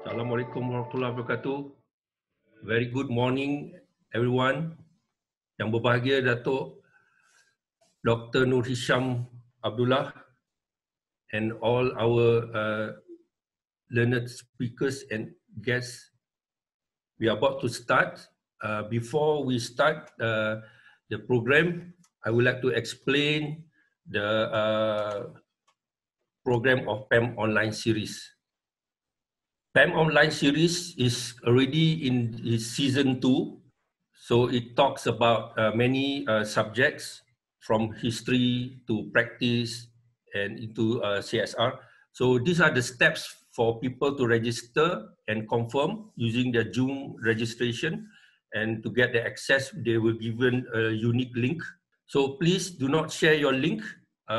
Assalamualaikum warahmatullahi wabarakatuh. Very good morning everyone. Yang berbahagia Datuk Dr. Noor Hisham Abdullah and all our learned speakers and guests. We are about to start. Before we start the program, I would like to explain the program of PAM online series. PAM online series is already in its season 2, so it talks about many subjects from history to practice and into CSR. So these are the steps for people to register and confirm using the Zoom registration, and to get the access they were given a unique link. So please do not share your link,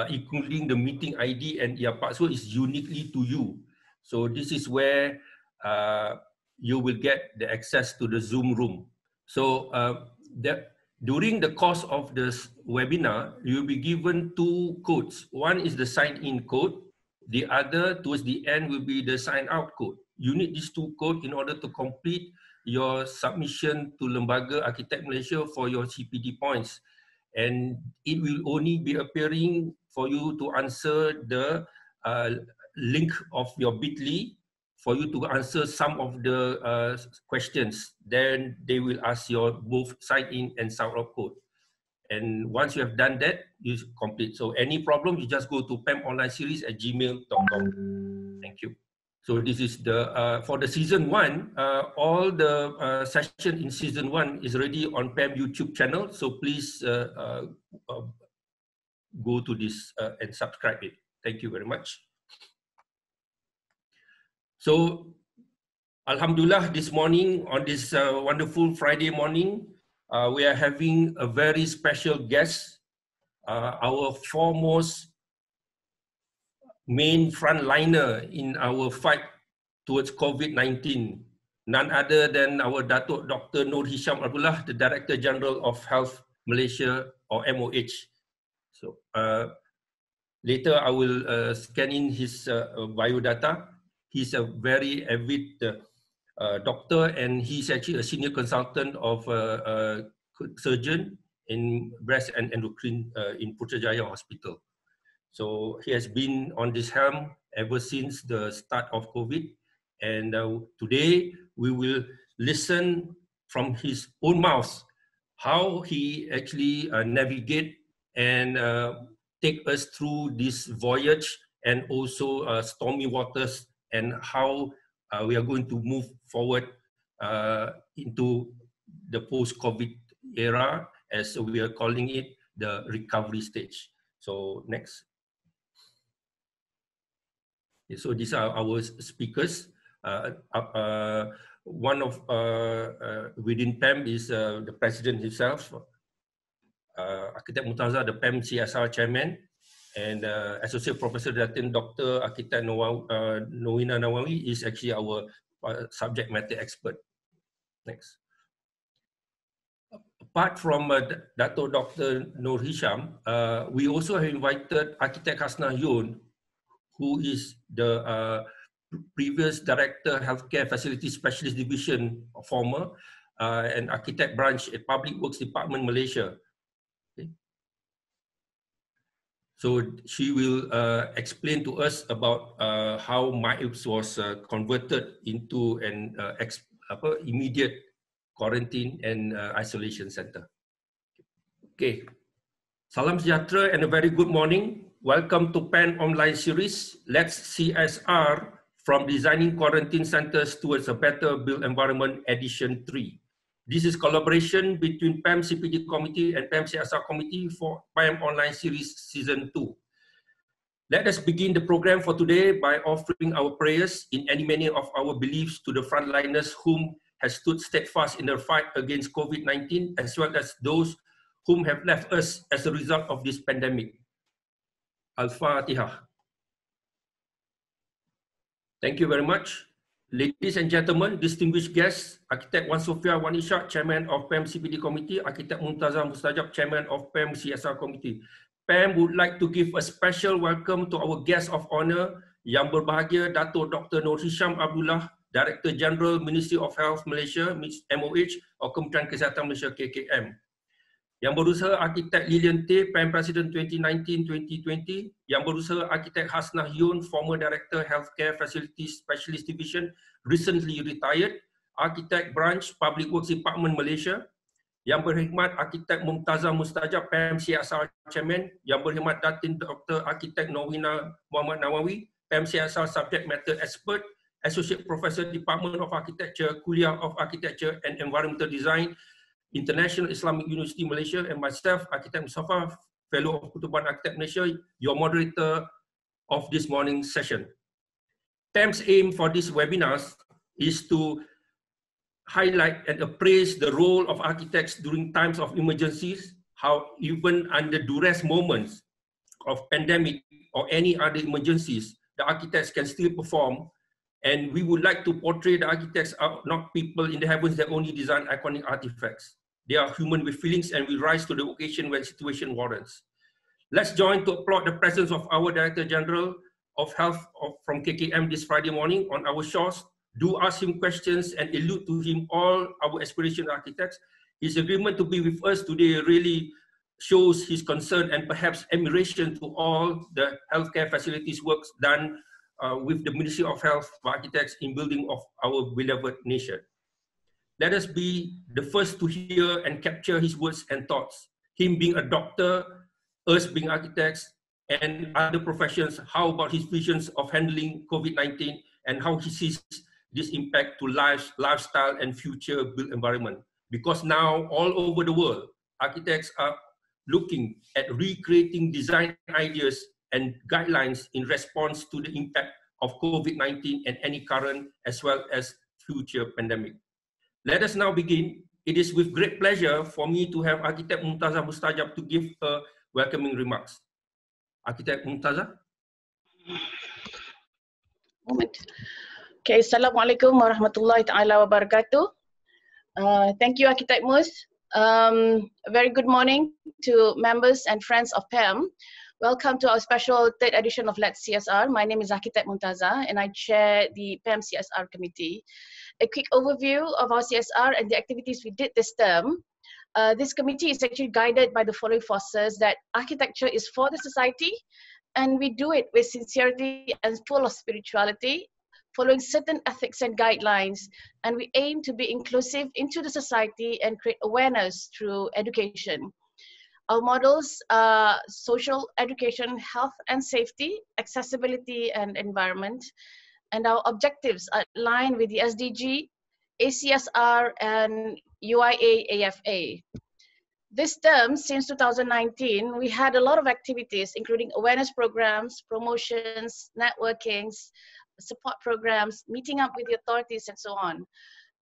including the meeting ID and your password is uniquely to you. So this is where you will get the access to the Zoom room. So during the course of this webinar, you'll be given 2 codes. One is the sign-in code. The other, towards the end, will be the sign-out code. You need these 2 codes in order to complete your submission to Lembaga Akitek Malaysia for your CPD points. And it will only be appearing for you to answer the link of your bit.ly for you to answer some of the questions. Then they will ask your both sign-in and sign-out code. And once you have done that, you complete. So any problem, you just go to pamonlineseries@gmail.com. Thank you. So this is the, for the season 1, all the session in season 1 is already on PAM YouTube channel. So please go to this and subscribe it. Thank you very much. So Alhamdulillah, this morning, on this wonderful Friday morning, we are having a very special guest, our foremost main frontliner in our fight towards COVID-19, none other than our Datuk Dr. Noor Hisham Abdullah, the Director General of Health Malaysia, or MOH. So later I will scan in his biodata. He's a very avid doctor, and he's actually a senior consultant of a surgeon in breast and endocrine in Putrajaya Hospital. So he has been on this helm ever since the start of COVID. And today we will listen from his own mouth how he actually navigate and take us through this voyage and also stormy waters, and how we are going to move forward into the post-COVID era, as we are calling it, the recovery stage. So next. So these are our speakers. One of within PAM is the president himself, Akitek Mumtazah, the PAM CSR chairman, and Associate Professor Datin, Dr. Akitek Norwina Nawawi is actually our subject matter expert. Next. Apart from Dato Dr. Noor Hisham, we also have invited Architect Hasnah Yun, who is the previous Director Healthcare Facility Specialist Division, former, and Architect Branch at Public Works Department, Malaysia. Okay. So she will explain to us about how MIPS was converted into an immediate quarantine and isolation center. Okay. Salam sejahtera and a very good morning. Welcome to PAM Online Series, Let's CSR from Designing Quarantine Centers Towards a Better Built Environment, Edition 3. This is collaboration between PAM CPD Committee and PAM CSR Committee for PAM Online Series Season 2. Let us begin the program for today by offering our prayers in many of our beliefs to the frontliners whom has stood steadfast in their fight against COVID-19, as well as those whom have left us as a result of this pandemic. Al-Fatiha. Thank you very much. Ladies and gentlemen, distinguished guests, Architect Wan Sofia Wan Ishak, Chairman of PAM CPD Committee, Architect Mumtazah Mustajab, Chairman of PAM CSR Committee. PAM would like to give a special welcome to our guests of honor, Yang berbahagia Datuk Dr. Noor Hisham Abdullah, Director General Ministry of Health Malaysia, MOH, atau Kementerian Kesihatan Malaysia, KKM. Yang berusaha Akitek Lillian Tay, PAM President 2019-2020. Yang berusaha Akitek Hasnah Yun, former Director Healthcare Facilities Specialist Division, recently retired, Akitek Branch Public Works Department Malaysia. Yang berkhidmat Akitek Mumtazah Mustajab, PAM CSR Chairman. Yang berkhidmat Datin Dr. Akitek Norwina Muhammad Nawawi, PAM CSR Subject Matter Expert, Associate Professor Department of Architecture, Kulliyah of Architecture and Environmental Design, International Islamic University Malaysia, and myself, Akitek Mustapha, Fellow of Pertubuhan Akitek Malaysia, your moderator of this morning's session. PAM's aim for these webinars is to highlight and appraise the role of architects during times of emergencies, how even under duress moments of pandemic or any other emergencies, the architects can still perform. And we would like to portray the architects are not people in the heavens that only design iconic artifacts. They are human with feelings and we rise to the occasion when situation warrants. Let's join to applaud the presence of our Director General of Health from KKM this Friday morning on our shores. Do ask him questions and allude to him all our aspiration architects. His agreement to be with us today really shows his concern and perhaps admiration to all the healthcare facilities works done with the Ministry of Health for architects in building of our beloved nation. Let us be the first to hear and capture his words and thoughts. Him being a doctor, us being architects, and other professions, how about his visions of handling COVID-19 and how he sees this impact to lifestyle and future built environment. Because now all over the world, architects are looking at recreating design ideas and guidelines in response to the impact of COVID-19 and any current as well as future pandemic. Let us now begin. It is with great pleasure for me to have Architect Mumtazah Mustajab to give her welcoming remarks. Architect Mumtazah. Okay, Assalamualaikum warahmatullahi ta'ala wabarakatuh. Thank you, Architect Mus. A very good morning to members and friends of PAM. Welcome to our special third edition of Let's CSR. My name is Architect Mumtazah and I chair the PAM CSR committee. A quick overview of our CSR and the activities we did this term. This committee is actually guided by the following forces: that architecture is for the society and we do it with sincerity and full of spirituality, following certain ethics and guidelines, and we aim to be inclusive into the society and create awareness through education. Our models are social education, health and safety, accessibility and environment, and our objectives are aligned with the SDG, ACSR and UIA-AFA. This term, since 2019, we had a lot of activities, including awareness programs, promotions, networkings, support programs, meeting up with the authorities and so on.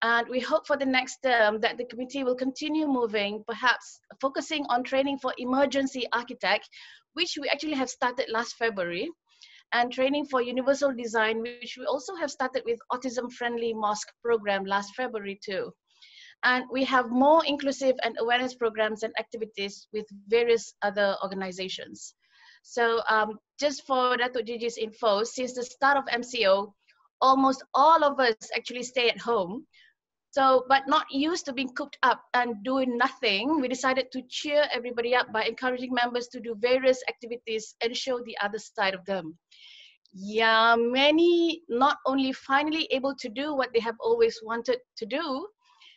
And we hope for the next term that the committee will continue moving, perhaps focusing on training for emergency architect, which we actually have started last February, and training for universal design, which we also have started with autism-friendly mosque program last February too. And we have more inclusive and awareness programs and activities with various other organizations. So just for Datuk Gigi's info, since the start of MCO, almost all of us actually stay at home. So, but not used to being cooped up and doing nothing, we decided to cheer everybody up by encouraging members to do various activities and show the other side of them. Yeah, many not only finally able to do what they have always wanted to do,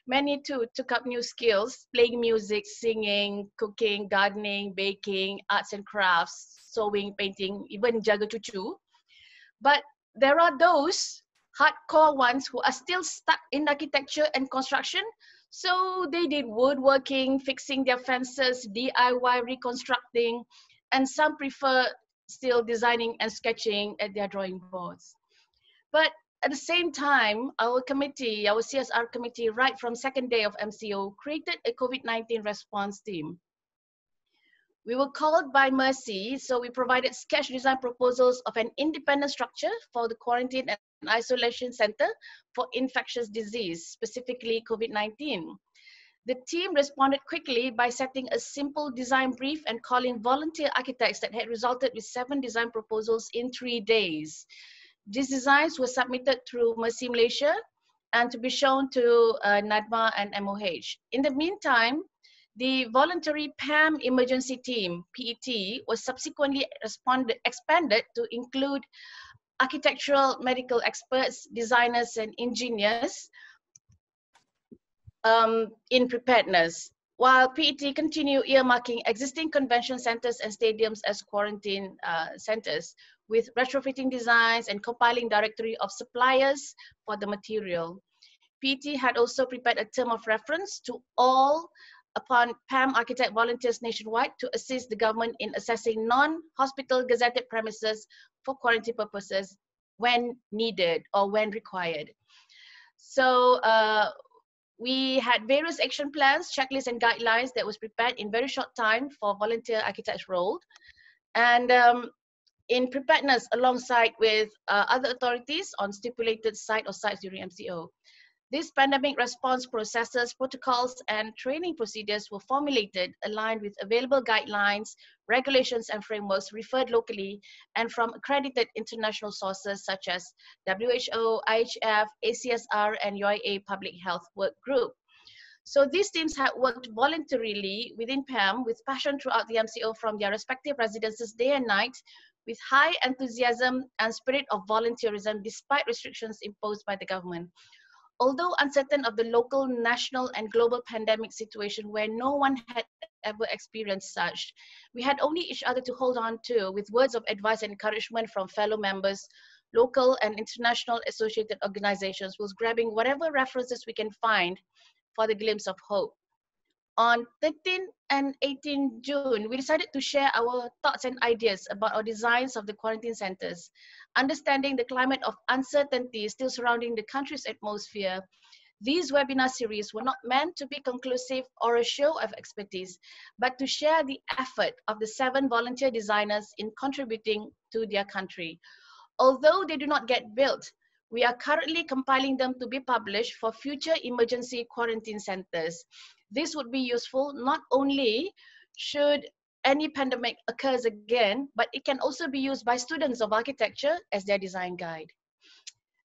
many too took up new skills, playing music, singing, cooking, gardening, baking, arts and crafts, sewing, painting, even jaga cucu. But there are those hardcore ones who are still stuck in architecture and construction. So they did woodworking, fixing their fences, DIY reconstructing, and some prefer still designing and sketching at their drawing boards. But at the same time, our committee, our CSR committee, right from second day of MCO, created a COVID-19 response team. We were called by Mercy, so we provided sketch design proposals of an independent structure for the quarantine and isolation center for infectious disease, specifically COVID-19. The team responded quickly by setting a simple design brief and calling volunteer architects that had resulted with 7 design proposals in 3 days. These designs were submitted through Mercy Malaysia and to be shown to NADMA and MOH. In the meantime, the voluntary PAM emergency team, PET, was subsequently expanded to include architectural medical experts, designers, and engineers in preparedness, while PET continue earmarking existing convention centers and stadiums as quarantine centers, with retrofitting designs and compiling directory of suppliers for the material. PET had also prepared a term of reference to all upon PAM architect volunteers nationwide to assist the government in assessing non-hospital gazetted premises for quarantine purposes when needed or when required. So we had various action plans, checklists, and guidelines that was prepared in very short time for volunteer architects role. And in preparedness alongside with other authorities on stipulated site or sites during MCO. These pandemic response processes, protocols, and training procedures were formulated aligned with available guidelines, regulations, and frameworks referred locally and from accredited international sources such as WHO, IHF, ACSR, and UIA Public Health Work Group. So these teams had worked voluntarily within PAM with passion throughout the MCO from their respective residences day and night, with high enthusiasm and spirit of volunteerism despite restrictions imposed by the government. Although uncertain of the local, national, and global pandemic situation where no one had ever experienced such, we had only each other to hold on to with words of advice and encouragement from fellow members, local and international associated organizations, was grabbing whatever references we can find for the glimpse of hope. On 13 and 18 June, we decided to share our thoughts and ideas about our designs of the quarantine centers. Understanding the climate of uncertainty still surrounding the country's atmosphere, these webinar series were not meant to be conclusive or a show of expertise, but to share the effort of the 7 volunteer designers in contributing to their country. Although they do not get built, we are currently compiling them to be published for future emergency quarantine centers. This would be useful not only should any pandemic occurs again, but it can also be used by students of architecture as their design guide.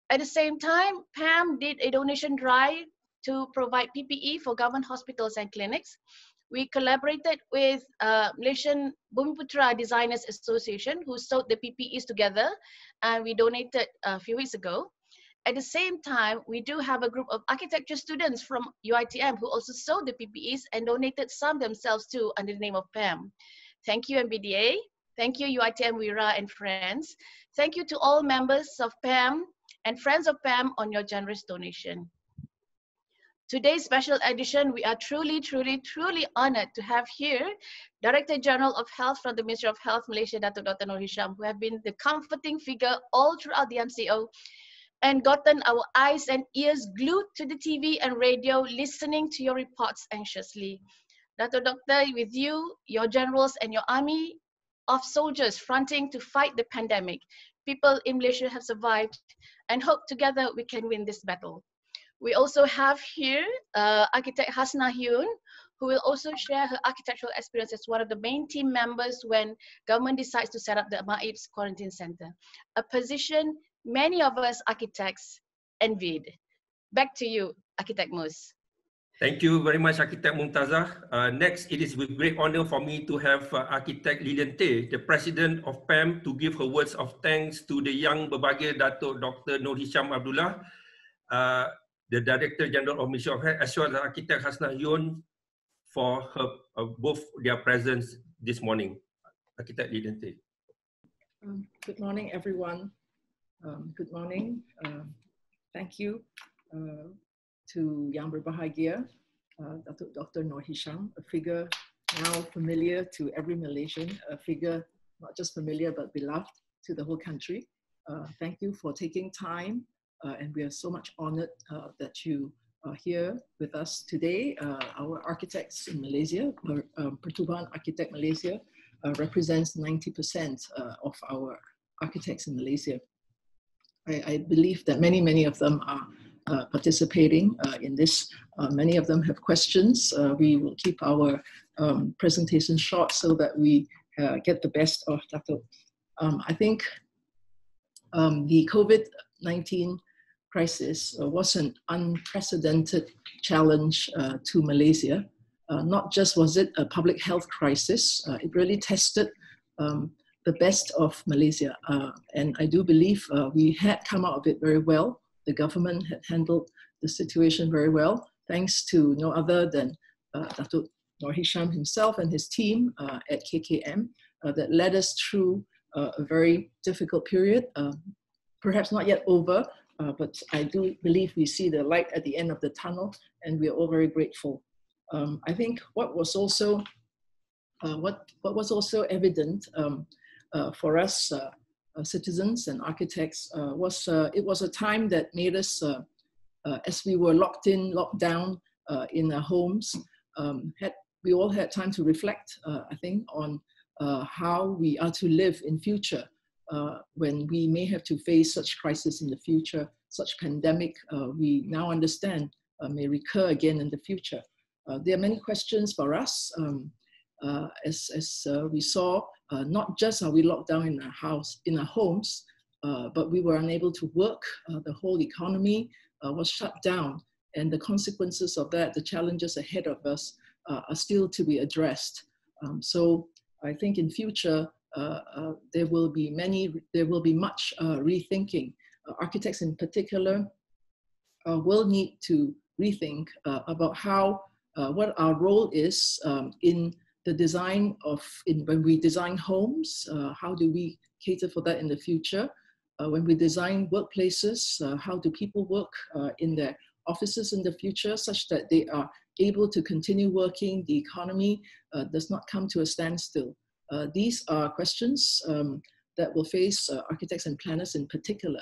At the same time, PAM did a donation drive to provide PPE for government hospitals and clinics. We collaborated with Malaysian Bumiputra Designers Association, who sewed the PPEs together, and we donated a few weeks ago. At the same time, we do have a group of architecture students from UITM who also sewed the PPEs and donated some themselves too under the name of PAM. Thank you, MBDA. Thank you, UITM, WIRA, and friends. Thank you to all members of PAM and friends of PAM on your generous donation. Today's special edition, we are truly, truly, truly honored to have here Director General of Health from the Ministry of Health, Malaysia, Datuk Dr. Noor Hisham, who have been the comforting figure all throughout the MCO and gotten our eyes and ears glued to the TV and radio, listening to your reports anxiously. Doctor, with you, your generals, and your army of soldiers fronting to fight the pandemic, people in Malaysia have survived and hope together we can win this battle. We also have here architect Hasna Hyun, who will also share her architectural experience as one of the main team members when government decides to set up the MAIP's Quarantine Center, a position many of us architects envied. Back to you, Architect Mus. Thank you very much, Architect Mumtazah. Next, it is with great honor for me to have Architect Lillian Tay, the President of PAM, to give her words of thanks to the young berbahagia Datuk Dr. Noor Hisham Abdullah, the Director General of Ministry of Health, as well as Architect Hasna Hyun for both their presence this morning. Architect Lillian Tay. Good morning, everyone. Good morning. Thank you to Yang Berbahagia, Dr. Noor Hisham, a figure now familiar to every Malaysian, a figure not just familiar but beloved to the whole country. Thank you for taking time, and we are so much honored that you are here with us today. Our architects in Malaysia, Pertubuhan Akitek Malaysia, represents 90% of our architects in Malaysia. I believe that many of them are participating in this. Many of them have questions. We will keep our presentation short so that we get the best of Datuk. I think The COVID-19 crisis was an unprecedented challenge to Malaysia. Not just was it a public health crisis, it really tested the best of Malaysia. And I do believe we had come out of it very well. The government had handled the situation very well, thanks to no other than Datuk Noor Hisham himself and his team at KKM that led us through a very difficult period, perhaps not yet over, but I do believe we see the light at the end of the tunnel, and we are all very grateful. I think what was also evident for us citizens and architects was it was a time that made us, as we were locked down in our homes, we all had time to reflect, I think, on how we are to live in future when we may have to face such crisis in the future, such pandemic we now understand may recur again in the future. There are many questions for us as we saw, not just are we locked down in our homes, but we were unable to work. The whole economy was shut down, and the consequences of that, the challenges ahead of us, are still to be addressed. So I think in future there will be much rethinking. Architects in particular will need to rethink about how what our role is in the design when we design homes. How do we cater for that in the future? When we design workplaces, how do people work in their offices in the future such that they are able to continue working, the economy does not come to a standstill? These are questions that will face architects and planners in particular.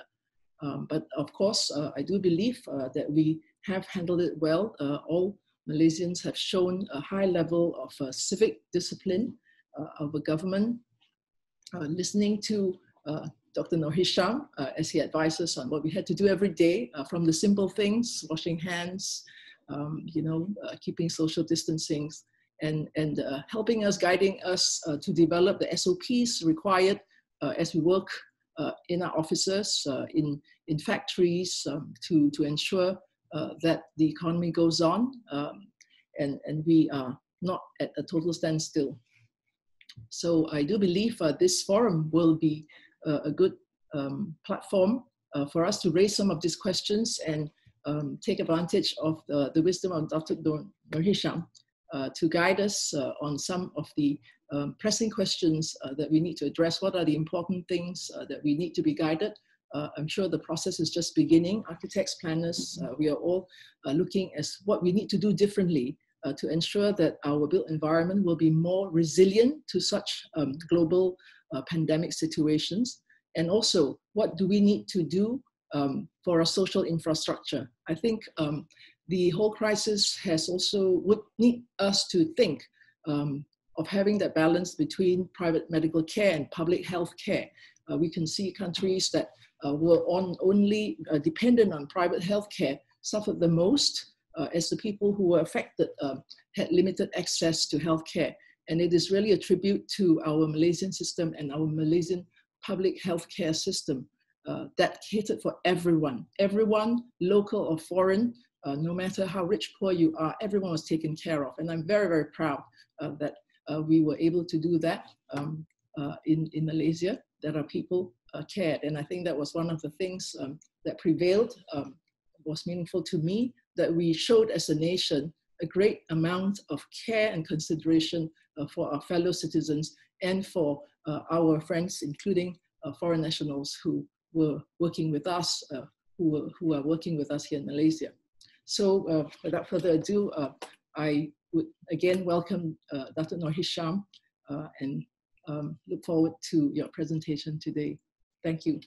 But of course, I do believe that we have handled it well. All Malaysians have shown a high level of civic discipline of a government, listening to Dr. Noor Hisham as he advises on what we had to do every day, from the simple things, washing hands, keeping social distancing, and helping us, guiding us to develop the SOPs required as we work in our offices, in factories, to ensure that the economy goes on and we are not at a total standstill. So I do believe this forum will be a good platform for us to raise some of these questions and take advantage of the wisdom of Dr. Noor Hisham to guide us on some of the pressing questions that we need to address. What are the important things that we need to be guided? I'm sure the process is just beginning. Architects, planners, we are all looking at what we need to do differently to ensure that our built environment will be more resilient to such global pandemic situations. And also, what do we need to do for our social infrastructure? I think the whole crisis would need us to think of having that balance between private medical care and public health care. We can see countries that were only dependent on private health care suffered the most, as the people who were affected had limited access to health care. And it is really a tribute to our Malaysian system and our Malaysian public health care system that catered for everyone, local or foreign, no matter how rich, poor you are, everyone was taken care of. And I'm very, very proud that we were able to do that in Malaysia, that our people cared. And I think that was one of the things that prevailed, was meaningful to me, that we showed as a nation a great amount of care and consideration for our fellow citizens and for our friends, including foreign nationals who were working with us, who are working with us here in Malaysia. So without further ado, I would again welcome Dr. Noor Hisham and look forward to your presentation today. Thank you.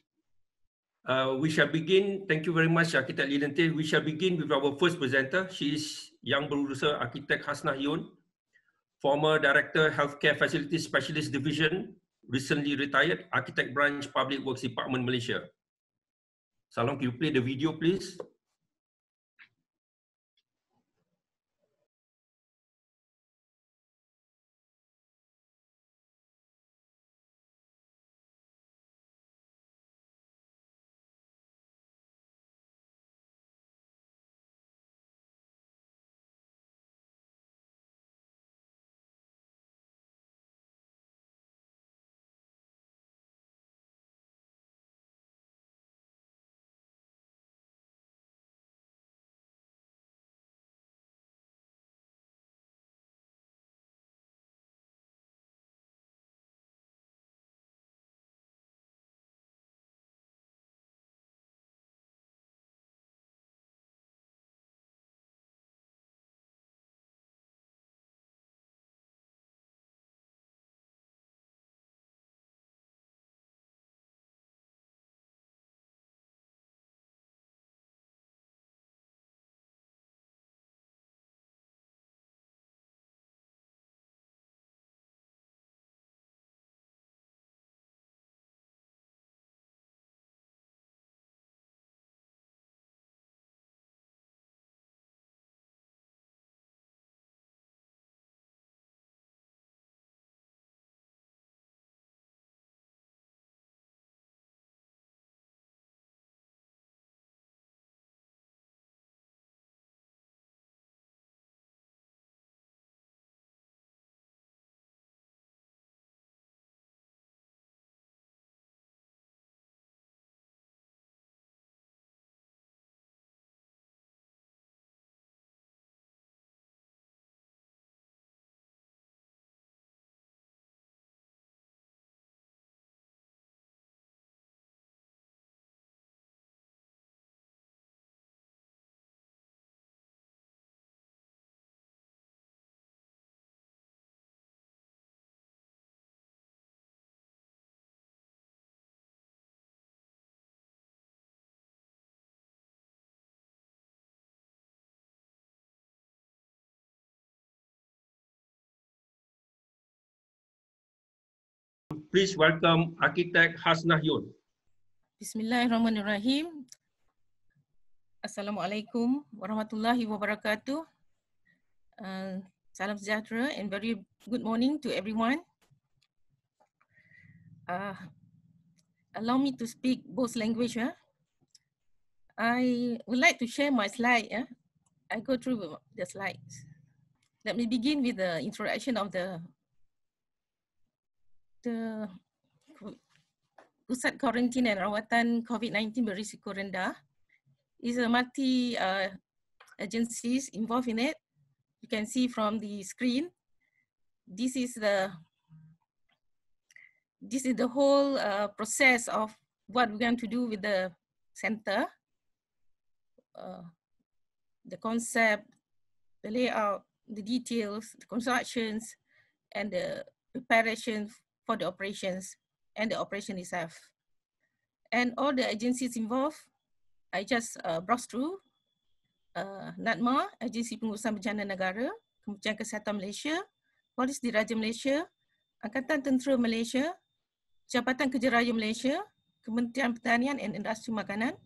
We shall begin. Thank you very much, Architect Lillian Tay. We shall begin with our first presenter. She is Yang Berurusa Architect Hasnah Yun, former Director, Healthcare Facilities Specialist Division, recently retired, Architect Branch, Public Works Department, Malaysia. Salam, can you play the video, please? Please welcome Akitek Hasnah Yun. Bismillahirrahmanirrahim. Assalamualaikum warahmatullahi wabarakatuh. Salam sejahtera and very good morning to everyone. Allow me to speak both language. I would like to share my slide. I go through the slides. Let me begin with the introduction of the Pusat Karantin dan Rawatan COVID-19 berisiko rendah. Is a multi agencies involved in it. You can see from the screen. This is the whole process of what we're going to do with the center. The concept, the layout, the details, the constructions, and the preparation for the operations and the operation itself. And all the agencies involved, I just browse through. NADMA, Agensi Pengurusan Bencana Negara, Kementerian Kesihatan Malaysia, Polis Diraja Malaysia, Angkatan Tentera Malaysia, Jabatan Kerja Raya Malaysia, Kementerian Pertanian dan Industri Makanan,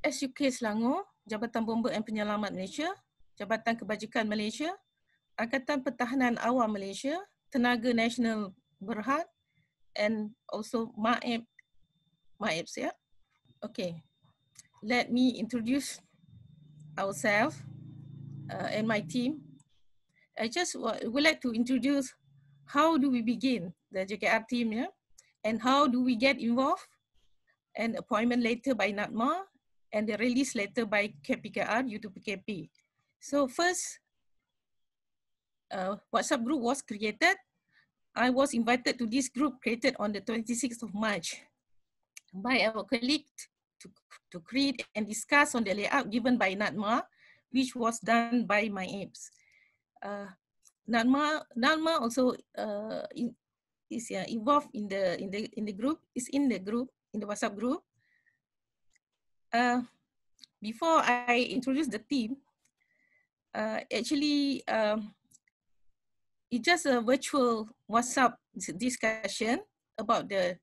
SUK Selangor, Jabatan Bomba dan Penyelamat Malaysia, Jabatan Kebajikan Malaysia, Angkatan Pertahanan Awam Malaysia, Tenaga Nasional Berhad, and also MAEB. Yeah? Okay. Let me introduce ourselves and my team. I just would like to introduce how do we begin the JKR team, yeah? And how do we get involved, and appointment later by NADMA, and the release later by KPKR due to PKP. So first, WhatsApp group was created. I was invited to this group created on the 26th of March by our colleague to create and discuss on the layout given by NADMA, which was done by my apes. NADMA also is involved in the group, in the WhatsApp group. Before I introduce the team, actually it's just a virtual WhatsApp discussion about the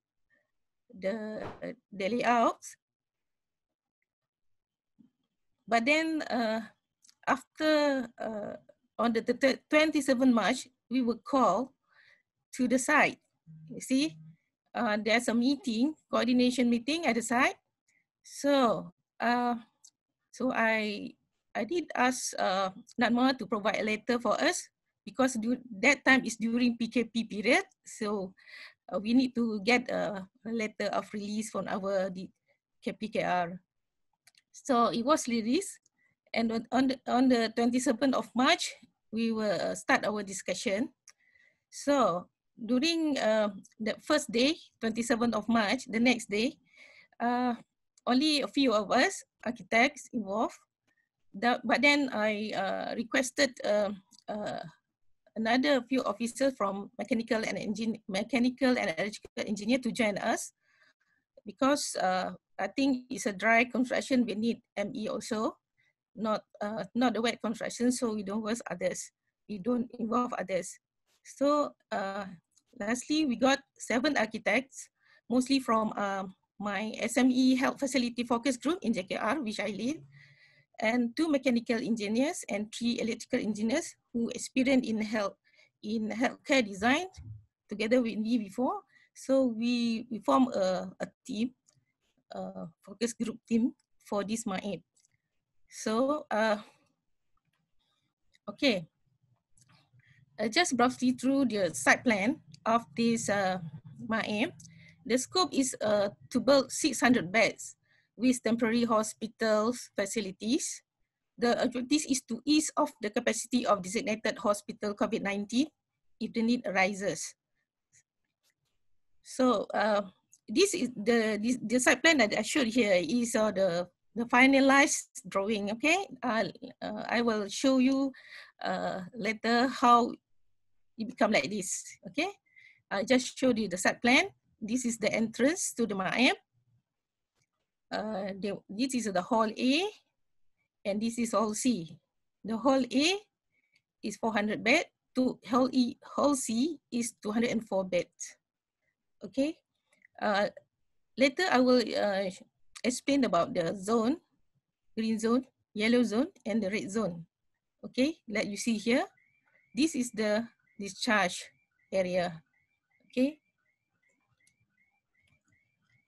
layouts. But then after on the 27th March, we were called to the site. You see, there's a meeting, coordination meeting at the site. So I did ask NADMA to provide a letter for us because that time is during PKP period. So we need to get a letter of release from our KPKR. So it was released, and on the 27th of March, we will start our discussion. So during the first day, 27th of March, the next day, only a few of us, architects, involved. But then I requested another few officers from mechanical and electrical engineer to join us, because I think it's a dry construction. We need ME also, not the wet construction. So we don't waste others. We don't involve others. So lastly, we got 7 architects, mostly from my SME Health Facility Focus Group in JKR, which I lead, and 2 mechanical engineers and 3 electrical engineers who experienced in healthcare design together with me before. So we form a team, focus group team for this MAEB. So, okay. I just briefly through the site plan of this MAEB. The scope is to build 600 beds with temporary hospitals facilities. The objective is to ease off the capacity of designated hospital COVID-19 if the need arises. So this is the site plan that I showed here is the finalized drawing. Okay, I will show you later how it become like this. Okay, I just showed you the site plan. This is the entrance to the MAEB. This is the hall A, and this is hall C. The hall A is 400 bed, Hall C is 204 beds. Okay. Later I will explain about the zone, green zone, yellow zone, and the red zone. Okay, like you see here, this is the discharge area. Okay.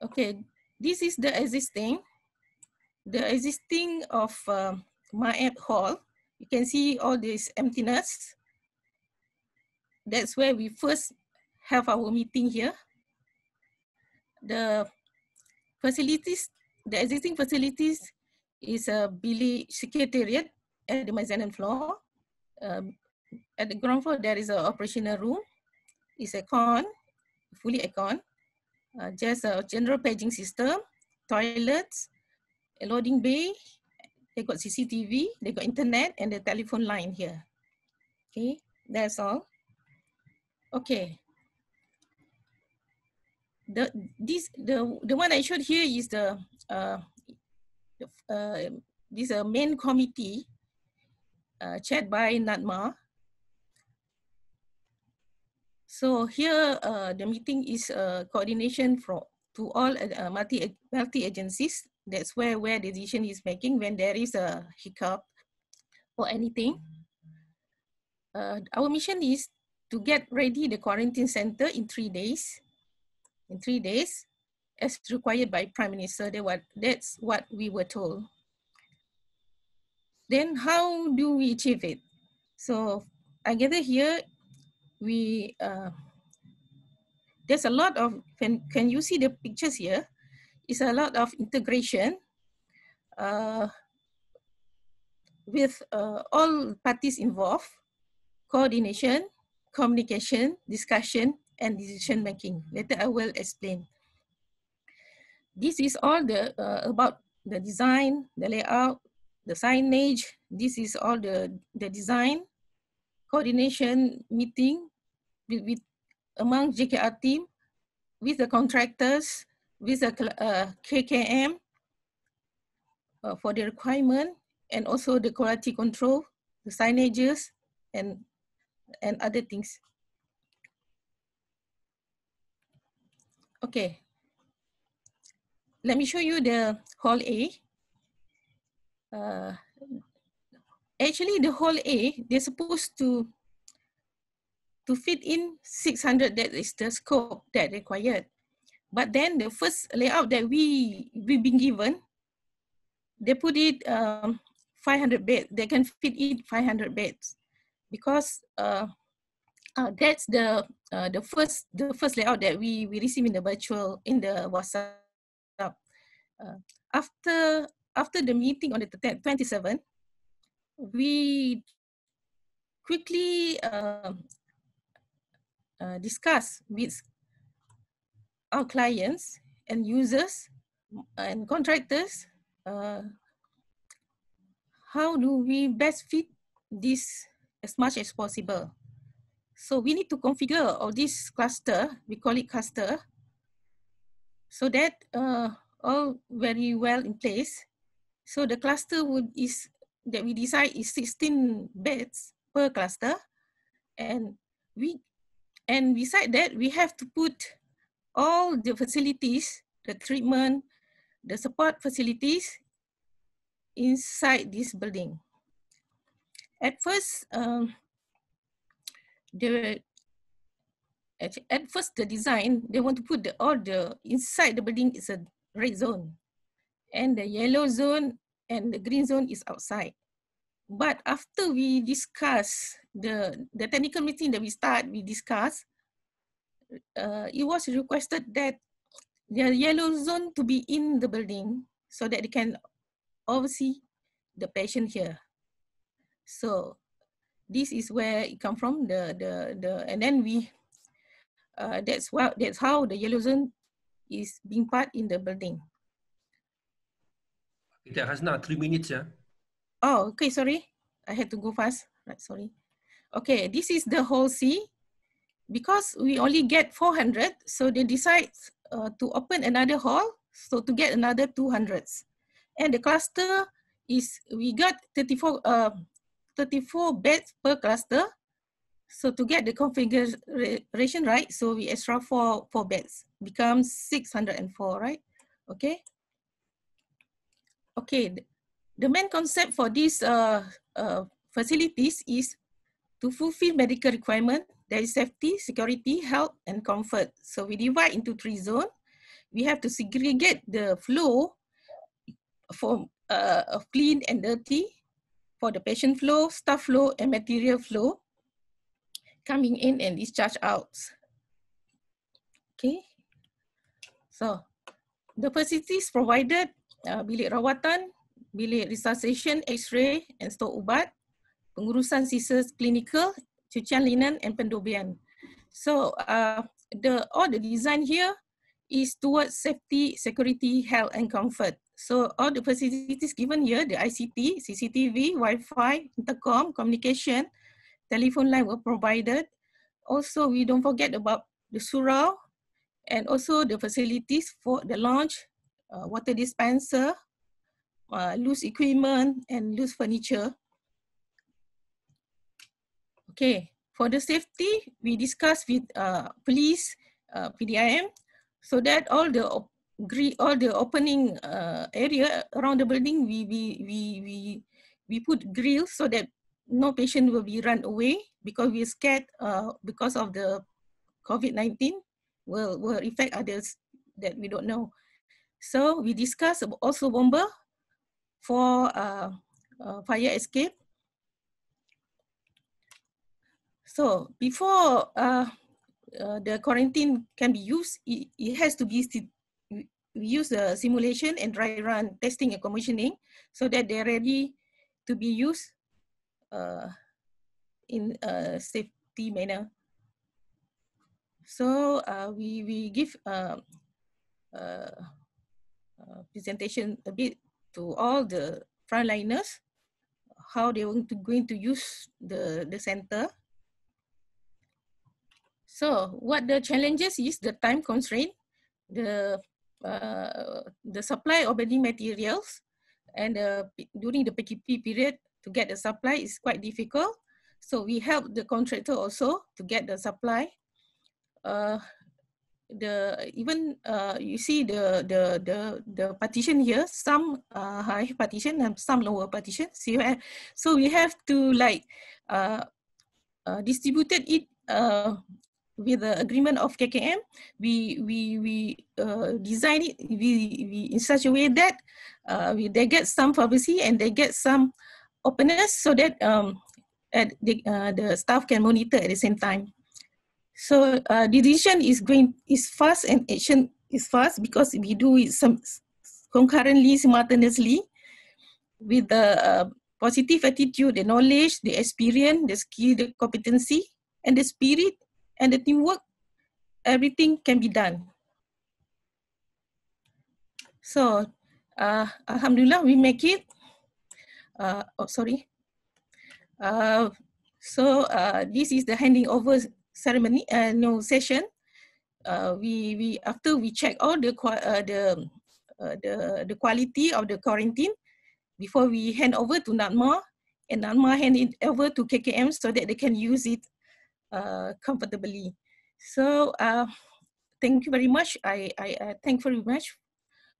Okay, this is the existing of Maed Hall. You can see all this emptiness. That's where we first have our meeting here. The facilities, the existing facilities is a bilik secretariat at the mezzanine floor. At the ground floor, there is an operational room. It's aircon, fully aircon. Just a general paging system, toilets, a loading bay. They got CCTV, they got internet, and the telephone line here. Okay, that's all. Okay. The one I showed here is this main committee chaired by Natma. So here the meeting is coordination to all multi agencies. That's where the decision is making when there is a hiccup or anything. Our mission is to get ready the quarantine center in 3 days. In 3 days, as required by Prime Minister. That's what we were told. Then how do we achieve it? So I gather here, there's a lot of, can you see the pictures here? It's a lot of integration with all parties involved, coordination, communication, discussion, and decision making. Later I will explain. This is all about the design, the layout, the signage. This is all the design, coordination meeting with among JKR team, with the contractors, with the KKM for the requirement, and also the quality control, the signages, and other things. Okay. Let me show you the Hall A. Actually, the Hall A, they're supposed to fit in 600, that is the scope that required. But then the first layout that we've been given, they put it 500 beds. They can fit in 500 beds because that's the first layout that we received in the virtual, in the WhatsApp. After the meeting on the 27th, we quickly discuss with our clients and users and contractors how do we best fit this as much as possible. So we need to configure all this cluster, we call it cluster, so that all very well in place. So the cluster that we decide is 16 beds per cluster, and beside that we have to put all the facilities, the treatment, the support facilities inside this building. At first, the design, they want to put all the inside the building is a red zone, and the yellow zone and the green zone is outside. But after we discuss the technical meeting that we discussed, it was requested that the yellow zone to be in the building so that they can oversee the patient here. So this is where it come from. And then that's how the yellow zone is being part in the building. It has not 3 minutes, yeah. Oh, okay, sorry. I had to go fast. Right, sorry. Okay, this is the whole C. Because we only get 400, so they decide to open another hall, so to get another 200s. And the cluster is, we got 34 beds per cluster. So to get the configuration right, so we extra four beds, becomes 604, right? Okay. Okay, the main concept for these facilities is to fulfill medical requirement. There is safety, security, health, and comfort. So we divide into 3 zones. We have to segregate the flow for of clean and dirty, for the patient flow, staff flow, and material flow coming in and discharge out. Okay, so the facilities provided, bilik rawatan, bilik resuscitation, X-ray, and stok ubat, pengurusan sisa klinikal, cucian linen, and pendobian. So all the design here is towards safety, security, health, and comfort. So all the facilities given here, the ICT, CCTV, Wi-Fi, intercom, communication, telephone line were provided. Also, we don't forget about the surau and also the facilities for the lounge, water dispenser, loose equipment, and loose furniture. Okay, for the safety, we discussed with police, PDIM, so that all the opening area around the building, we put grills so that no patient will be run away, because we're scared because of the COVID-19 will affect others that we don't know. So we discussed also bomber for fire escape. So before the quarantine can be used, it has to be we use the simulation and dry run testing and commissioning so that they're ready to be used in a safety manner. So we give presentation a bit to all the frontliners, how they're going to use the center. So what the challenges is the time constraint, the supply of building materials, and during the PKP period to get the supply is quite difficult. So we help the contractor also to get the supply. You see the partition here, some high partition and some lower partition. So we have to like distributed it with the agreement of KKM. We design it we in such a way that they get some privacy and they get some openness, so that the staff can monitor at the same time. So decision is fast and action is fast, because we do it concurrently, simultaneously, with the positive attitude, the knowledge, the experience, the skill, the competency, and the spirit, and the teamwork. Everything can be done. So alhamdulillah, we make it. So this is the handing over ceremony, session. After we check all the quality of the quarantine before we hand over to NADMA, and NADMA hand it over to KKM so that they can use it comfortably. So thank you very much. I thank very much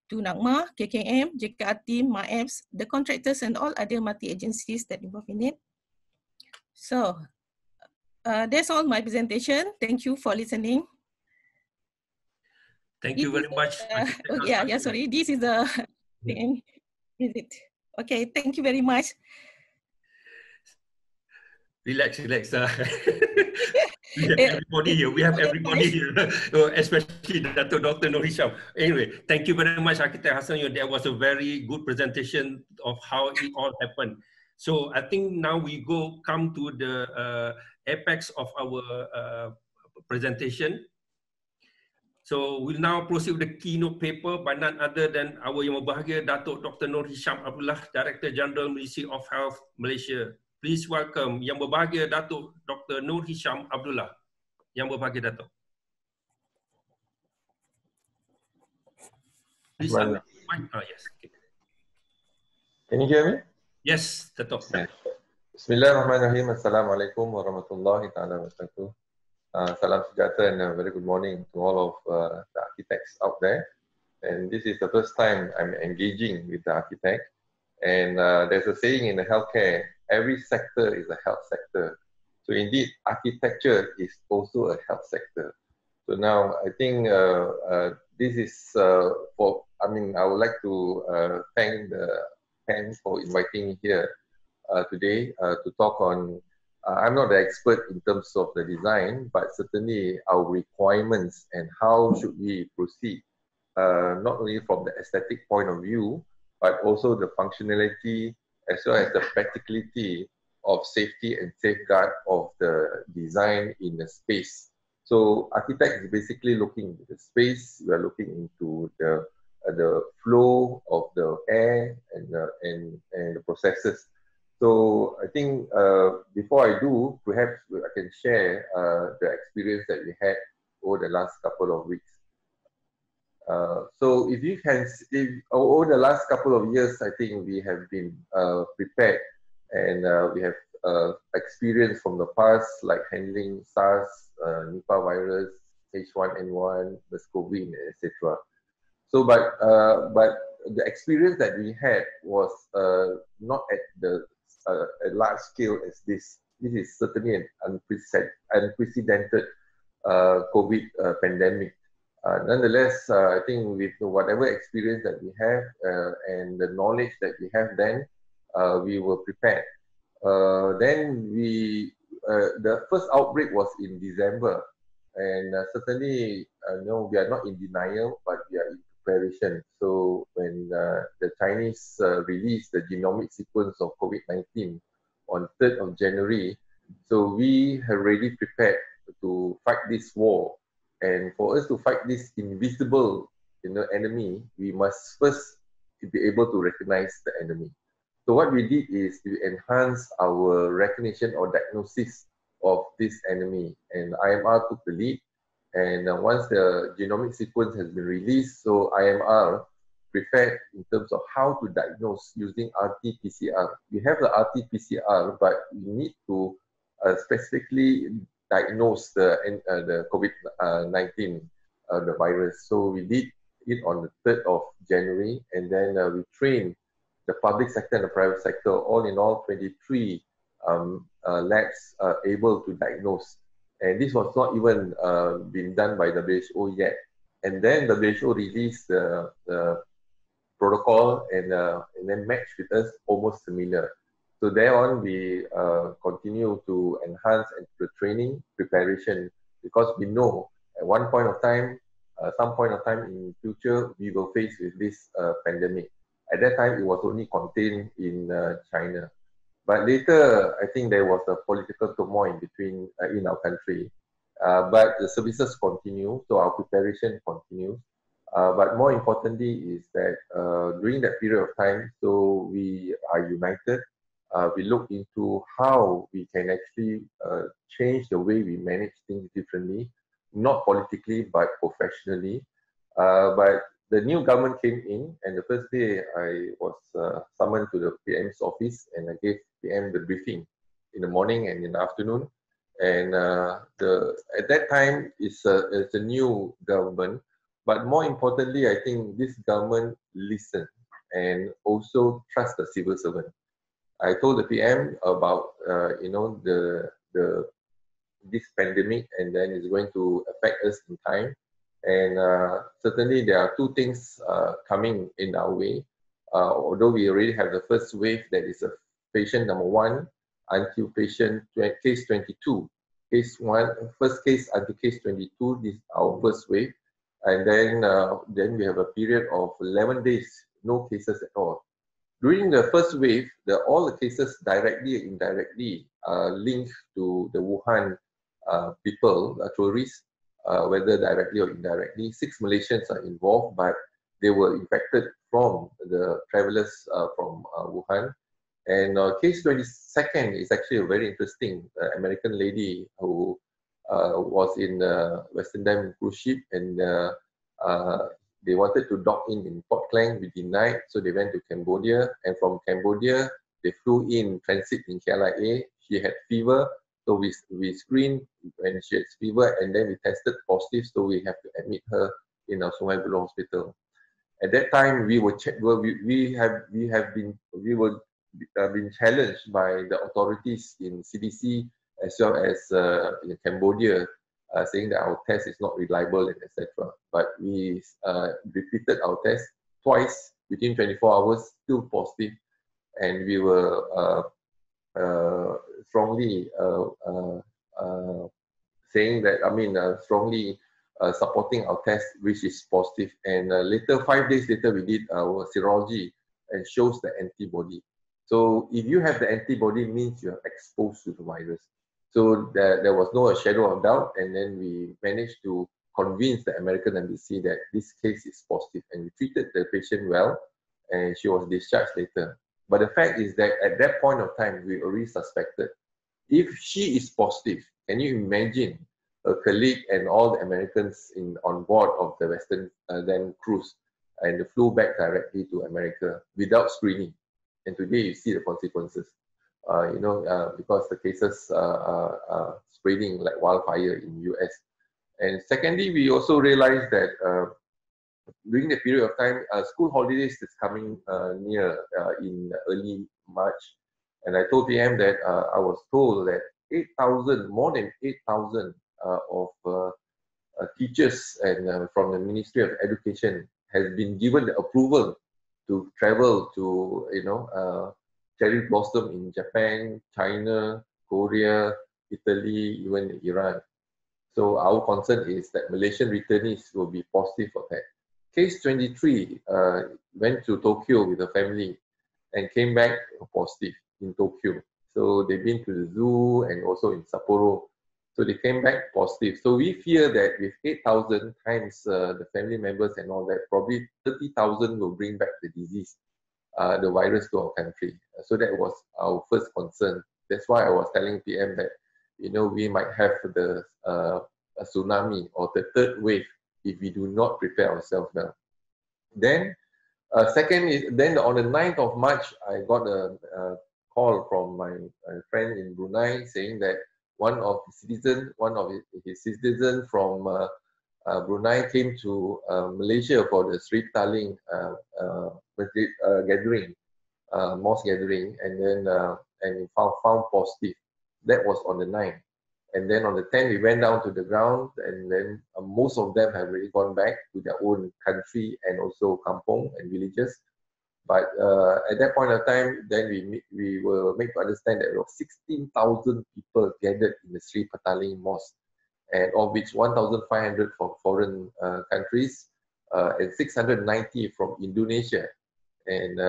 to NADMA, KKM, JKR team, MAEPS, the contractors, and all other multi-agencies that involved in it. So that's all my presentation. Thank you for listening. Thank you very much. Sorry. This is the visit. Okay, thank you very much. Relax. We have everybody here. We have everybody here, especially Dr. Noor Hisham. Anyway, thank you very much, Akitek Hassan. That was a very good presentation of how it all happened. So I think now we come to the apex of our presentation. So we'll now proceed with the keynote paper by none other than our Yang Berbahagia, Datuk Dr. Noor Hisham Abdullah, Director General, Ministry of Health, Malaysia. Please welcome Yang Berbahagia, Datuk Dr. Noor Hisham Abdullah. Yang Berbahagia, Datuk. Please unmute your mic. Yes. Okay. Can you hear me? Yes, Datuk. Yes. Bismillahirrahmanirrahim. Assalamualaikum warahmatullahi wabarakatuh. Salam sejahtera and a very good morning to all of the architects out there. And this is the first time I'm engaging with the architect. And there's a saying in the healthcare, every sector is a health sector. So indeed, architecture is also a health sector. So now I think this is I would like to thank the PAM for inviting me here today to talk on, I'm not the expert in terms of the design, but certainly our requirements and how should we proceed, not only from the aesthetic point of view, but also the functionality as well as the practicality of safety and safeguard of the design in the space. So architect is basically looking at the space, we are looking into the flow of the air and the processes. So I think before I do, perhaps I can share the experience that we had over the last couple of weeks. So if you can, over the last couple of years, I think we have been prepared and we have experience from the past, like handling SARS, Nipah virus, H1N1, MERS-CoV, etc. So, but the experience that we had was not at the a large scale as this. This is certainly an unprecedented COVID pandemic. Nonetheless, I think with whatever experience that we have and the knowledge that we have then, we were prepared. Then the first outbreak was in December, and certainly, no, we are not in denial, but we are in preparation. So when the Chinese released the genomic sequence of COVID-19 on 3rd of January, so we have already prepared to fight this war. And for us to fight this invisible enemy, we must first be able to recognize the enemy. So what we did is we enhanced our recognition or diagnosis of this enemy, and IMR took the lead. And once the genomic sequence has been released, so IMR prepared in terms of how to diagnose using RT-PCR. We have the RT-PCR, but we need to specifically diagnose the COVID-19, the virus. So we did it on the 3rd of January, and then we trained the public sector and the private sector, all in all 23 labs able to diagnose. And this was not even been done by the WHO yet. And then the WHO released the protocol and then matched with us almost similar. So thereon we continue to enhance the training preparation, because we know at one point of time, some point of time in future, we will face with this pandemic. At that time, it was only contained in China. But later, I think there was a political turmoil between in our country. But the services continue, so our preparation continues. But more importantly is that during that period of time, so we are united. We look into how we can actually change the way we manage things differently, not politically, but professionally. But the new government came in, and the first day I was summoned to the PM's office, and I gave PM the briefing in the morning and in the afternoon. And at that time, it's a new government, but more importantly, I think this government listened and also trust the civil servant. I told the PM about this pandemic, and then it's going to affect us in time. And certainly there are two things coming in our way. Although we already have the first wave, that is a patient number 1 until patient case 22. Case 1, first case until case 22, this is our first wave. And then we have a period of 11 days, no cases at all. During the first wave, all the cases directly or indirectly linked to the Wuhan people, tourists, whether directly or indirectly. 6 Malaysians are involved, but they were infected from the travelers from Wuhan. And case 22nd is actually a very interesting American lady who was in Western Dam cruise ship, and they wanted to dock in Port Klang. We denied, so they went to Cambodia, and from Cambodia They flew in, transit in KLIA. She had fever, so we screened when she had fever, and then we tested positive, so we have to admit her in our Sungai Buloh Hospital. At that time, we were been challenged by the authorities in CDC as well as in Cambodia, saying that our test is not reliable and etc. But we repeated our test twice within 24 hours, still positive, and we were strongly saying that, strongly supporting our test, which is positive. And later, 5 days later, we did our serology and shows the antibody. So if you have the antibody, means you're exposed to the virus. So there was no shadow of doubt, and then we managed to convince the American embassy that this case is positive, and we treated the patient well, and she was discharged later. But the fact is that at that point of time, we already suspected, if she is positive, can you imagine a colleague and all the Americans on board of the Western then cruise, and flew back directly to America without screening. And today you see the consequences, because the cases are spreading like wildfire in US. And secondly, we also realized that during the period of time, school holidays is coming near in early March. And I told PM that I was told that more than 8,000 of teachers and from the Ministry of Education has been given the approval to travel to, cherry blossom in Japan, China, Korea, Italy, even Iran. So our concern is that Malaysian returnees will be positive for that. Case 23 went to Tokyo with a family and came back positive in Tokyo. So they've been to the zoo and also in Sapporo. So they came back positive. So we fear that with 8,000 times the family members and all that, probably 30,000 will bring back the disease, the virus to our country. So that was our first concern. That's why I was telling PM that, we might have a tsunami or the third wave if we do not prepare ourselves well. Then, second is, then on the 9th of March, I got a call from my friend in Brunei saying that one of his citizens from Brunei came to Malaysia for the Sri Taling gathering, mosque gathering, and then and found positive. That was on the 9th. And then on the 10th, we went down to the ground, and then most of them have already gone back to their own country and also kampong and villages. But at that point of time, then we were made to understand that there were 16,000 people gathered in the Sri Petaling Mosque, and of which 1,500 from foreign countries and 690 from Indonesia, and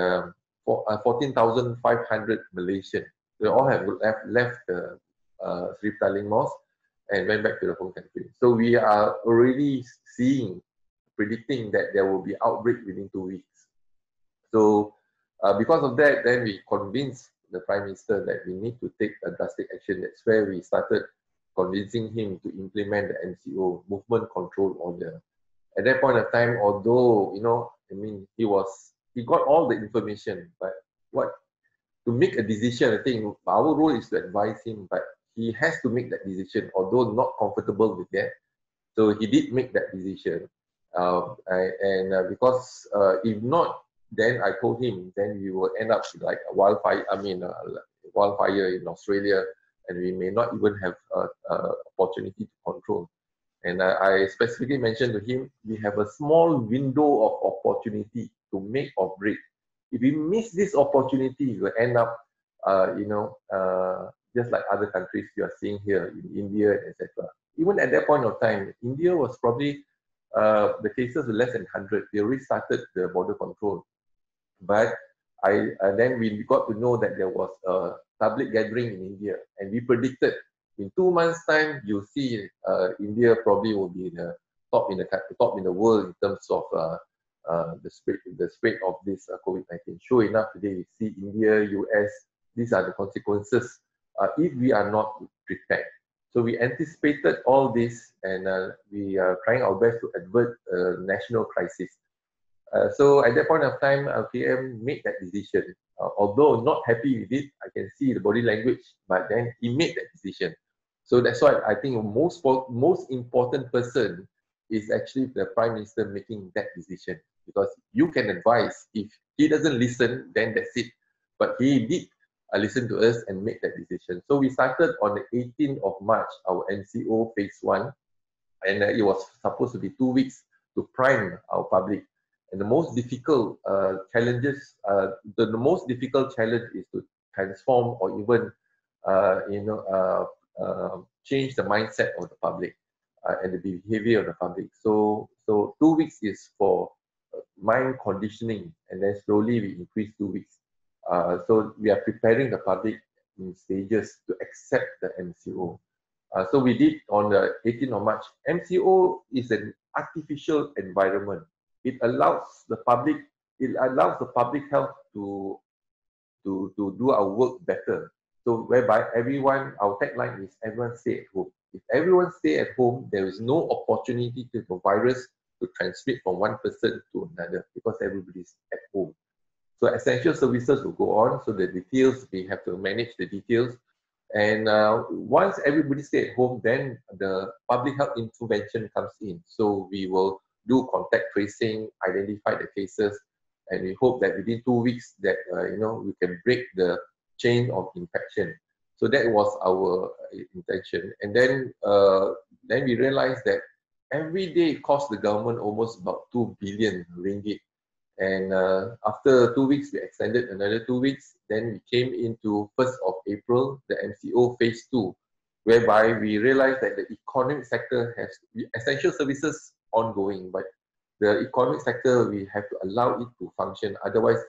14,500 Malaysian. They all have left the Sri Petaling Mosque and went back to the home country. So we are already predicting that there will be outbreak within 2 weeks. So because of that, then we convinced the Prime Minister that we need to take a drastic action. That's where we started convincing him to implement the MCO, Movement Control Order. At that point of time, although, he got all the information, but to make a decision, I think our role is to advise him, but he has to make that decision, although not comfortable with that. So he did make that decision. Because if not, then I told him, then we will end up like a wildfire, wildfire in Australia, and we may not even have opportunity to control. And I specifically mentioned to him, we have a small window of opportunity to make or break. If we miss this opportunity, we will end up, just like other countries you are seeing here in India, etc. Even at that point of time, India was probably, the cases were less than 100. They already started the border control. But then we got to know that there was a public gathering in India, and we predicted in 2 months' time, you'll see India probably will be the top in the world in terms of the spread of this COVID-19. Sure enough, today we see India, US. These are the consequences if we are not prepared. So we anticipated all this, and we are trying our best to avert a national crisis. So at that point of time, PM made that decision although not happy with it, I can see the body language, but then he made that decision. So that's why I think most important person is actually the Prime Minister making that decision, because you can advise. If he doesn't listen, then that's it. But he did listen to us and make that decision. So we started on the 18th of March, our MCO phase 1, and it was supposed to be 2 weeks to prime our public. And the most difficult challenges, the most difficult challenge is to transform or even, change the mindset of the public and the behavior of the public. So 2 weeks is for mind conditioning, and then slowly we increase 2 weeks. So we are preparing the public in stages to accept the MCO. So we did on the 18th of March. MCO is an artificial environment. It allows the public health to do our work better. So whereby everyone, our tagline is everyone stay at home. If everyone stay at home, there is no opportunity to the virus to transmit from one person to another, because everybody's at home. So essential services will go on. So the details, we have to manage the details. And once everybody stay at home, then the public health intervention comes in. So we will do contact tracing, identify the cases, and we hope that within 2 weeks that we can break the chain of infection. So that was our intention. And then we realized that every day it costs the government almost about 2 billion ringgit. And after 2 weeks, we extended another 2 weeks. Then we came into 1st of April, the MCO phase 2, whereby we realized that the economic sector has essential services ongoing, but the economic sector, we have to allow it to function. Otherwise,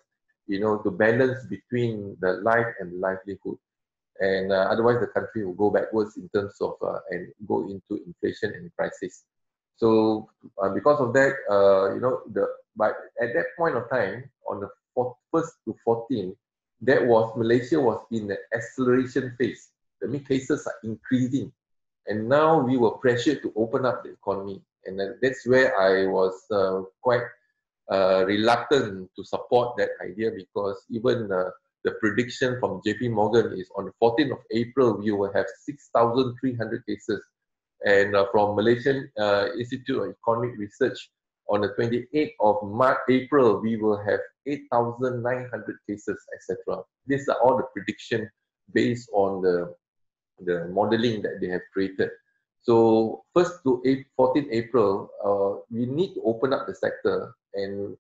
to balance between the life and livelihood. And otherwise, the country will go backwards in terms of and go into inflation and crisis. So because of that, but at that point of time, on the 1st to 14th, Malaysia was in the acceleration phase. The cases are increasing, and now we were pressured to open up the economy, and that's where I was quite reluctant to support that idea, because even the prediction from JP Morgan is on the 14th of April, we will have 6,300 cases. And from Malaysian Institute of Economic Research, on the 28th of April, we will have 8,900 cases, etc. These are all the prediction based on the modeling that they have created. So 1st to 14th April, we need to open up the sector, and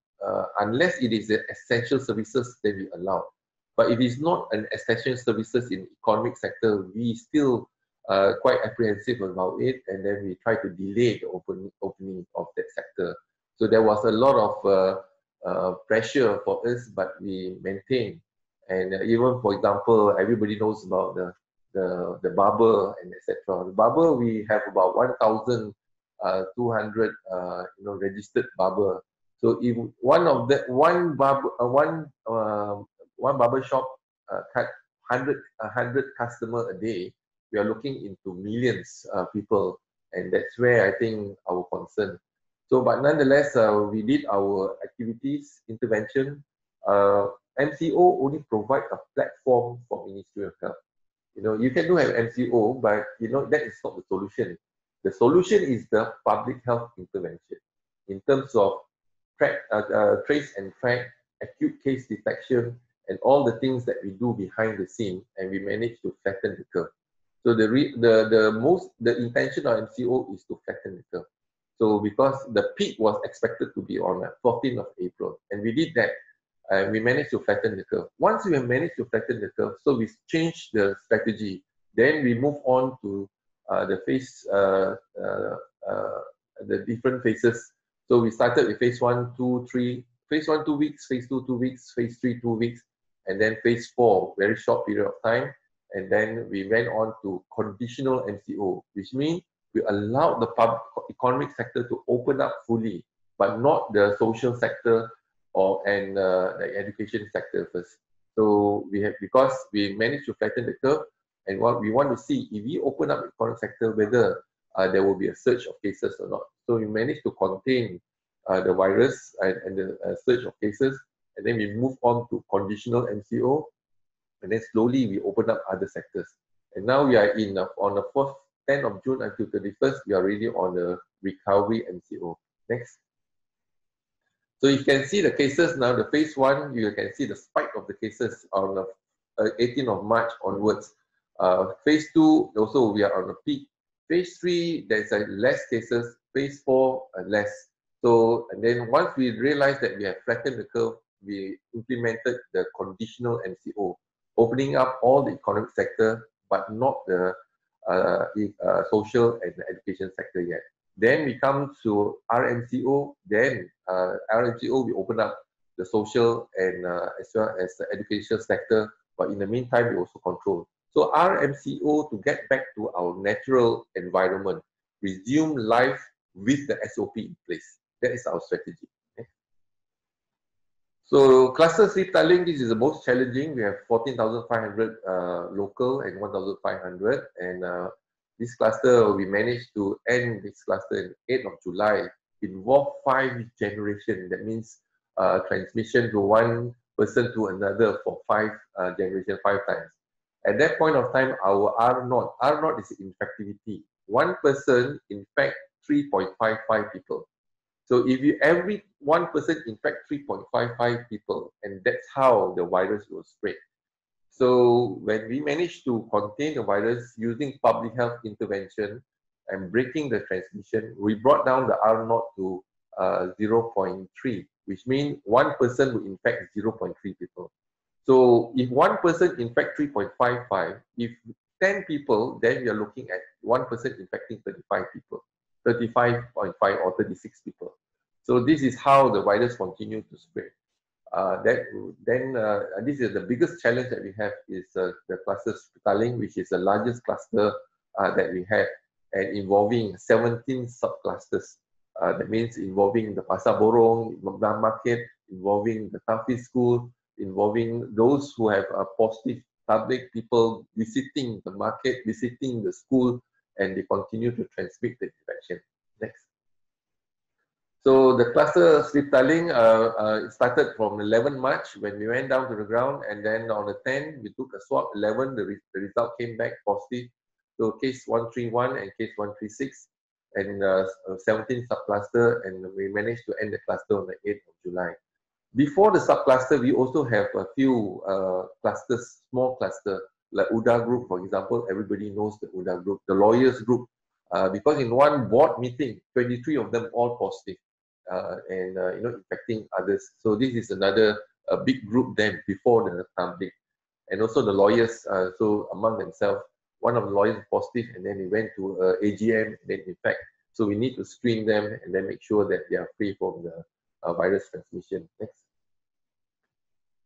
unless it is the essential services, then we allow. But if it's not an essential services in economic sector, we still quite apprehensive about it, and then we try to delay the opening of that sector. So there was a lot of pressure for us, but we maintained. And even, for example, everybody knows about the barber and etc. The barber, we have about 1,200 registered barber. So if one barber shop cut 100 customer a day, we are looking into millions people, and that's where I think our concern. So, but nonetheless, we did our activities, intervention. MCO only provide a platform for Ministry of Health. You can do have MCO, but that is not the solution. The solution is the public health intervention in terms of trace and track, acute case detection, and all the things that we do behind the scene, and we manage to flatten the curve. So the intention of MCO is to flatten the curve. So because the peak was expected to be on 14th of April, and we did that, we managed to flatten the curve. Once we have managed to flatten the curve, so we changed the strategy. Then we move on to the different phases. So we started with phase 1, 2, 3. Phase 1, 2 weeks. Phase 2, 2 weeks. Phase 3, 2 weeks. And then phase 4, very short period of time. And then we went on to conditional MCO, which means we allowed the economic sector to open up fully, but not the social sector and the education sector first. So because we managed to flatten the curve, and what we want to see, if we open up the economic sector, whether there will be a surge of cases or not. So we managed to contain the virus and the surge of cases, and then we move on to conditional MCO, and then slowly we open up other sectors. And now we are in on the 10th of June until 31st, we are already on the recovery MCO. Next. So you can see the cases now, the phase 1, you can see the spike of the cases on the 18th of March onwards. Phase 2, also we are on a peak. Phase 3, there's less cases. Phase 4, less. So, and then once we realized that we have flattened the curve, we implemented the conditional MCO, opening up all the economic sector, but not the social and the education sector yet. Then we come to RMCO, then RMCO, we open up the social and as well as the education sector, but in the meantime, we also control. So RMCO, to get back to our natural environment, resume life with the SOP in place. That is our strategy. Okay. So cluster sleep tiling, this is the most challenging. We have 14,500 local and 1,500, and this cluster, we managed to end this cluster in 8th of July. Involve 5 generations. That means transmission to one person to another for 5 generations, 5 times. At that point of time, our R0 is infectivity. One person infect 3.55 people. So if you every one person infect 3.55 people, and that's how the virus will spread. So when we managed to contain the virus using public health intervention and breaking the transmission, we brought down the R0 to 0.3, which means one person will infect 0.3 people. So if one person infect 3.55, if 10 people, then we are looking at one person infecting 35 people, 35.5 or 36 people. So this is how the virus continues to spread. This is the biggest challenge that we have is the cluster hospitaling, which is the largest cluster that we have, and involving 17 subclusters. That means involving the Pasar Borong, market, involving the Tafiz school, involving those who have positive public people visiting the market, visiting the school, and they continue to transmit the infection. Next. So the cluster sleep tiling started from 11 March when we went down to the ground, and then on the 10th we took a swab. 11, the result came back positive. So case 131 and case 136, and 17 subcluster, and we managed to end the cluster on the 8th of July. Before the subcluster, we also have a few clusters, small cluster, like UDA group, for example. Everybody knows the UDA group, the lawyers group, because in one board meeting, 23 of them all positive. And infecting others. So this is another big group then before the public, and also the lawyers. So among themselves, one of the lawyers positive, and then we went to AGM. Then in fact, so we need to screen them and then make sure that they are free from the virus transmission. Next.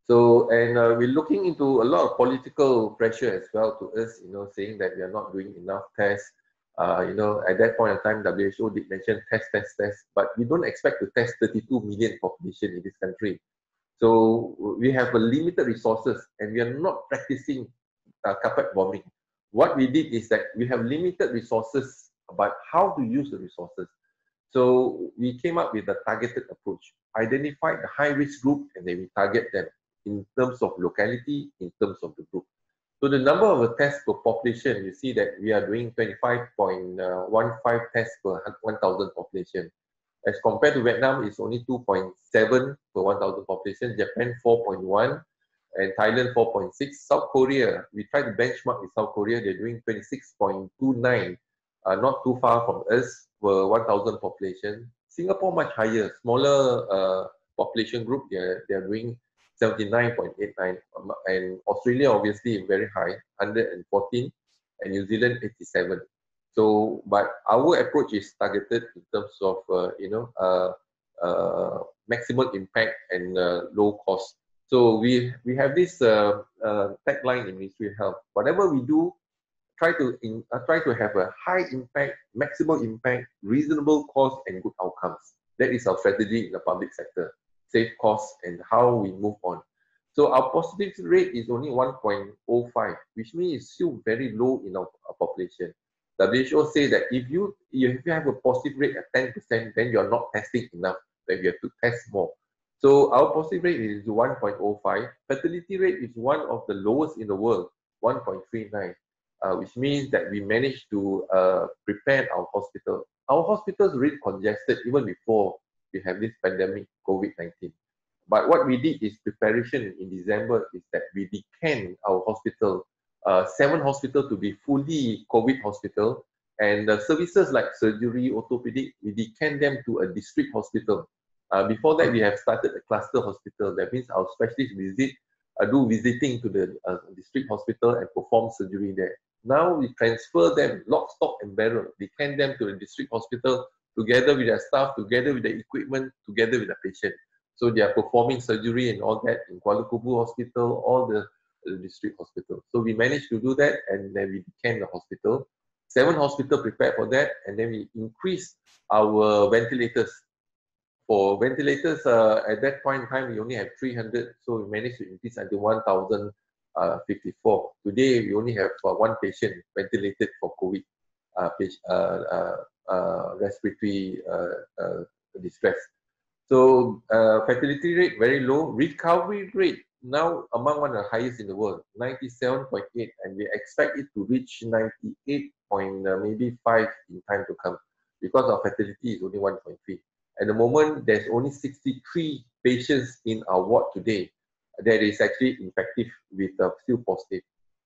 So and we're looking into a lot of political pressure as well to us, saying that we are not doing enough tests. At that point in time, WHO did mention test, but we don't expect to test 32 million population in this country. So we have a limited resources, and we are not practicing carpet bombing. What we did is that we have limited resources, but how to use the resources. So we came up with a targeted approach, identified the high-risk group, and then we target them in terms of locality, in terms of the group. So the number of tests per population, you see that we are doing 25.15 tests per 1,000 population. As compared to Vietnam, it's only 2.7 per 1,000 population, Japan 4.1, and Thailand 4.6. South Korea, we try to benchmark with South Korea, they're doing 26.29, not too far from us per 1,000 population. Singapore much higher, smaller population group, they're doing 79.89, and Australia obviously very high, 114, and New Zealand 87. So, but our approach is targeted in terms of maximum impact and low cost. So we have this tagline in Ministry of Health: whatever we do, try to have a high impact, maximum impact, reasonable cost, and good outcomes. That is our strategy in the public sector. Save costs and how we move on. So our positivity rate is only 1.05, which means it's still very low in our population. WHO say that if you have a positive rate at 10%, then you're not testing enough, then you have to test more. So our positive rate is 1.05. Fertility rate is one of the lowest in the world, 1.39, which means that we managed to prepare our hospital. Our hospitals really congested even before we have this pandemic, COVID-19. But what we did is preparation in December is that we decanned our hospital, 7 hospitals to be fully COVID hospital, and services like surgery, orthopedic, we decanned them to a district hospital. Before that, we have started a cluster hospital. That means our specialists do visiting to the district hospital and perform surgery there. Now we transfer them, lock, stock, and barrel. We decant them to the district hospital together with their staff, together with the equipment, together with the patient. So they are performing surgery and all that in Kuala Kubu Hospital, all the district hospitals. So we managed to do that, and then we decant the hospital. 7 hospitals prepared for that, and then we increased our ventilators. For ventilators, at that point in time, we only have 300, so we managed to increase until 1,054. Today, we only have 1 patient ventilated for COVID respiratory distress. So fertility rate very low. Recovery rate now among one of the highest in the world, 97.8, and we expect it to reach 98.5 in time to come, because our fertility is only 1.3. At the moment, there's only 63 patients in our ward today that is actually infective with still positive.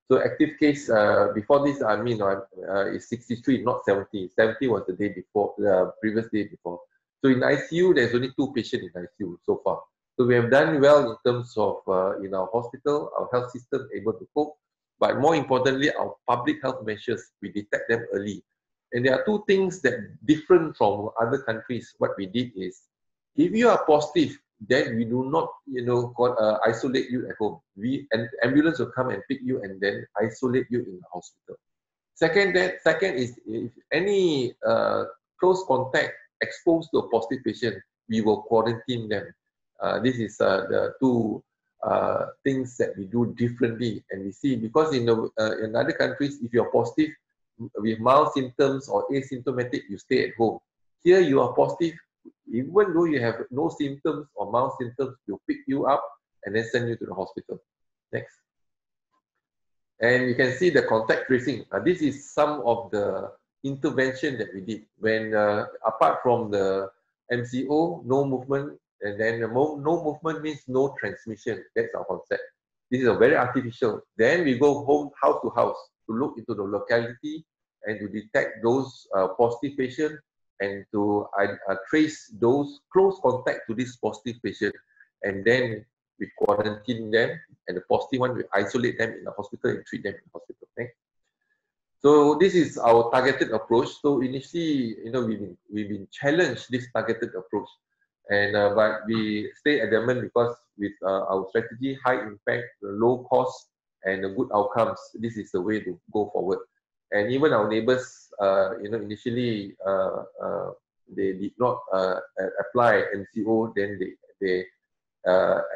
So active case before this, is 63, not 70. 70 was the day before, the previous day before. So in ICU, there's only 2 patients in ICU so far. So we have done well in terms of in our hospital, our health system able to cope. But more importantly, our public health measures, we detect them early. And there are 2 things that different from other countries. What we did is, if you are positive, then we do not, isolate you at home. An ambulance will come and pick you and then isolate you in the hospital. Second is, if any close contact exposed to a positive patient, we will quarantine them. This is the 2 things that we do differently, and we see, because in other countries, if you're positive with mild symptoms or asymptomatic, you stay at home. Here you are positive, even though you have no symptoms or mild symptoms, we'll pick you up and then send you to the hospital. Next. And you can see the contact tracing. This is some of the intervention that we did. When apart from the MCO, no movement, and then no movement means no transmission. That's our concept. This is a very artificial. Then we go home, house to house, to look into the locality and to detect those positive patients and to trace those close contact to this positive patient. And then we quarantine them, and the positive one, we isolate them in the hospital and treat them in the hospital. Okay? So this is our targeted approach. So initially, we've been challenged this targeted approach, and but we stay adamant, because with our strategy, high impact, low cost, and good outcomes, this is the way to go forward. And even our neighbors, initially they did not apply MCO, then they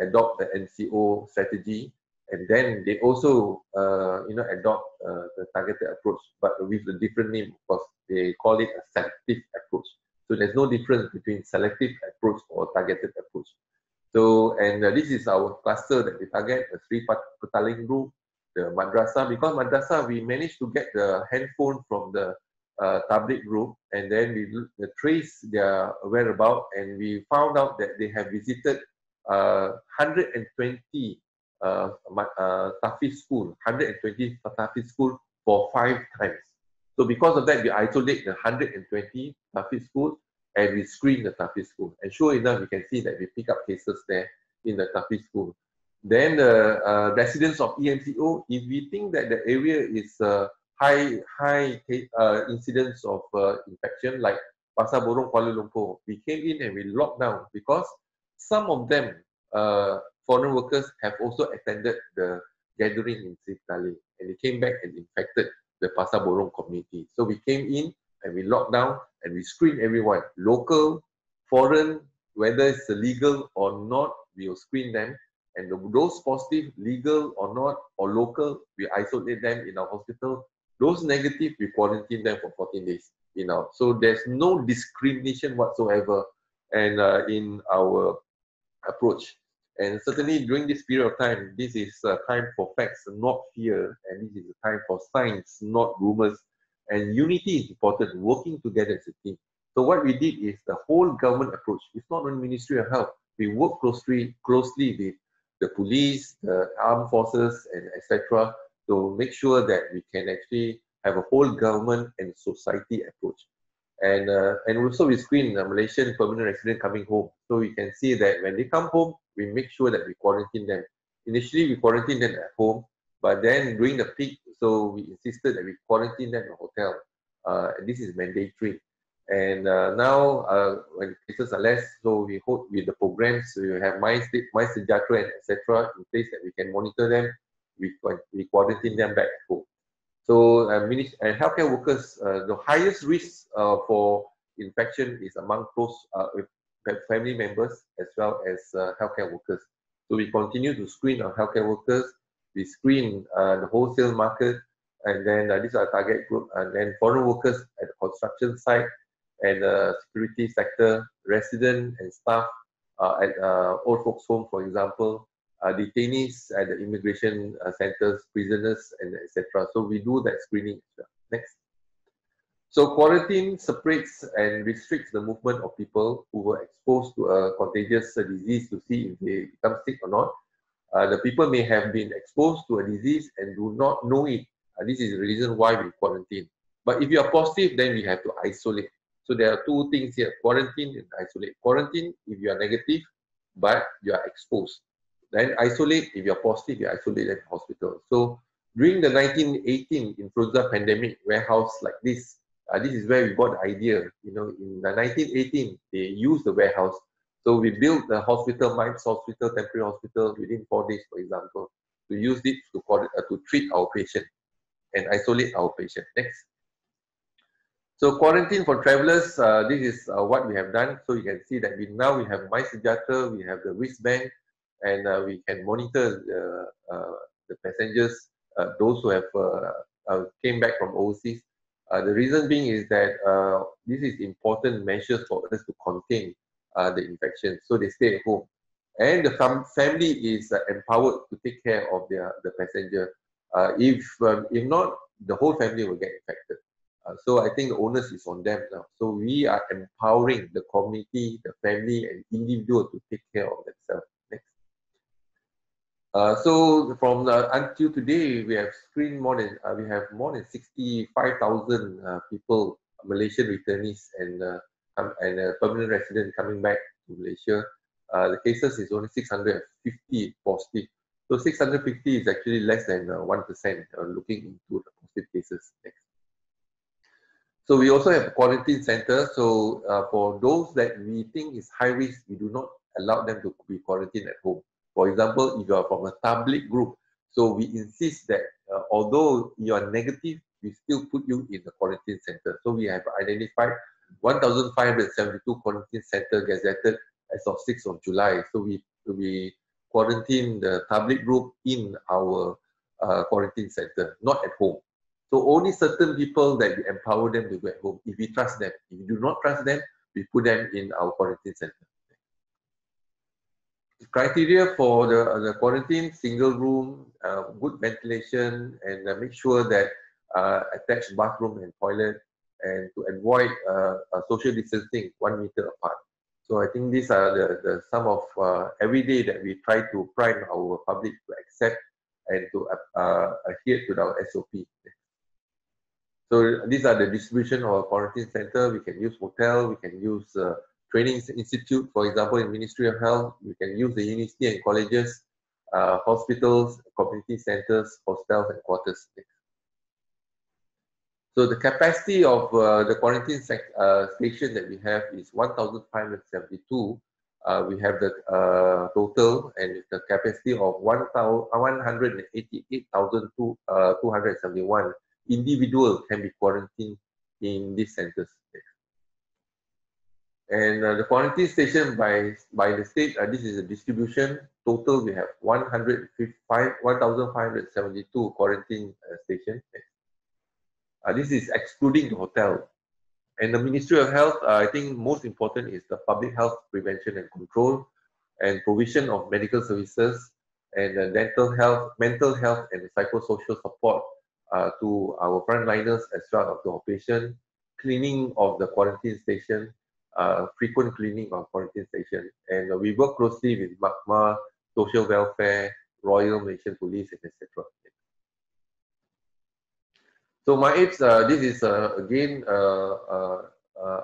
adopt the MCO strategy, and then they also adopt the targeted approach, but with a different name, because they call it a selective approach. So there's no difference between selective approach or targeted approach. So, and this is our cluster that we target, the 3 Petaling group, the madrasah. Because madrasah, we managed to get the handphone from the tabligh group, and then we trace their whereabouts, and we found out that they have visited 120 Tahfiz school, 120 Tahfiz school for 5 times. So because of that, we isolate the 120 Tahfiz school and we screen the Tahfiz school. And sure enough, you can see that we pick up cases there in the Tahfiz school. Then the residents of EMCO, if we think that the area is high incidence of infection, like Pasar Borong, Kuala Lumpur, we came in and we locked down, because some of them, foreign workers, have also attended the gathering in Siptali, and they came back and infected the Pasar Borong community. So we came in and we locked down and we screened everyone, local, foreign, whether it's legal or not, we will screen them. And those positive, legal or not, or local, we isolate them in our hospital. Those negative, we quarantine them for 14 days. So there's no discrimination whatsoever. And in our approach. And certainly during this period of time, this is a time for facts, not fear, and this is a time for science, not rumors. And unity is important, working together as a team. So what we did is the whole government approach. It's not only Ministry of Health. We work closely with the police, the armed forces, and etc. to make sure that we can actually have a whole government and society approach. And also we screen the Malaysian permanent resident coming home. So we can see that when they come home, we make sure that we quarantine them. Initially, we quarantine them at home, but then during the peak, so we insisted that we quarantine them in a hotel. And this is mandatory. And now, when cases are less, so we hope with the programs, we have Mustajab and etc. in place that we can monitor them. We quarantine them back at home. So, and healthcare workers, the highest risk for infection is among close family members as well as healthcare workers. So we continue to screen our healthcare workers. We screen the wholesale market, and then these are target group, and then foreign workers at the construction site and security sector, resident and staff at old folks home, for example, detainees at the immigration centers, prisoners, and etc. So we do that screening as well. Next. So quarantine separates and restricts the movement of people who were exposed to a contagious disease to see if they become sick or not. The people may have been exposed to a disease and do not know it. This is the reason why we quarantine. But if you are positive, then we have to isolate. So there are two things here, quarantine and isolate. Quarantine if you are negative, but you are exposed. Then isolate, if you are positive, you isolate at hospital. So during the 1918 influenza pandemic warehouse like this, this is where we got the idea. You know, in the 1918, they used the warehouse. So we built the hospital, Mines Hospital, temporary hospital within 4 days, for example, to use it to treat our patient and isolate our patient. Next. So quarantine for travelers, this is what we have done. So you can see that now we have Mustajab, we have the wristband, and we can monitor the passengers, those who have came back from overseas. The reason being is that this is important measures for us to contain the infection, so they stay at home. And the family is empowered to take care of the passenger. If not, the whole family will get infected. So I think the onus is on them now. So we are empowering the community, the family, and individual to take care of themselves. Next. So from until today, we have screened more than 65,000 people, Malaysian returnees and permanent residents coming back to Malaysia. The cases is only 650 positive. So 650 is actually less than 1% looking into the positive cases. Next. So we also have a quarantine center. So for those that we think is high risk, we do not allow them to be quarantined at home. For example, if you are from a tabligh group, so we insist that although you are negative, we still put you in the quarantine center. So we have identified 1,572 quarantine centers gazetted as of 6th of July. So we quarantine the tabligh group in our quarantine center, not at home. So only certain people that we empower them to go at home. If we trust them, if we do not trust them, we put them in our quarantine center. The criteria for the quarantine: single room, good ventilation, and make sure that attached bathroom and toilet, and to avoid social distancing 1 meter apart. So I think these are the some of every day that we try to prime our public to accept and to adhere to our SOP. So these are the distribution of our quarantine center. We can use hotel, we can use training institute, for example, in Ministry of Health. We can use the university and colleges, hospitals, community centers, hostels, and quarters. So the capacity of the quarantine station that we have is 1,572. We have the total and the capacity of 188,271 individuals can be quarantined in these centers. And the quarantine station by the state, this is a distribution. Total, we have 1,572 quarantine stations. This is excluding the hotel. And the Ministry of Health, I think most important is the public health prevention and control. and provision of medical services and mental health and psychosocial support to our frontliners as well as to our patients, cleaning of the quarantine station, frequent cleaning of quarantine station, and we work closely with MAKMA, Social Welfare, Royal Malaysian Police, and etc. So MAIPS, this is again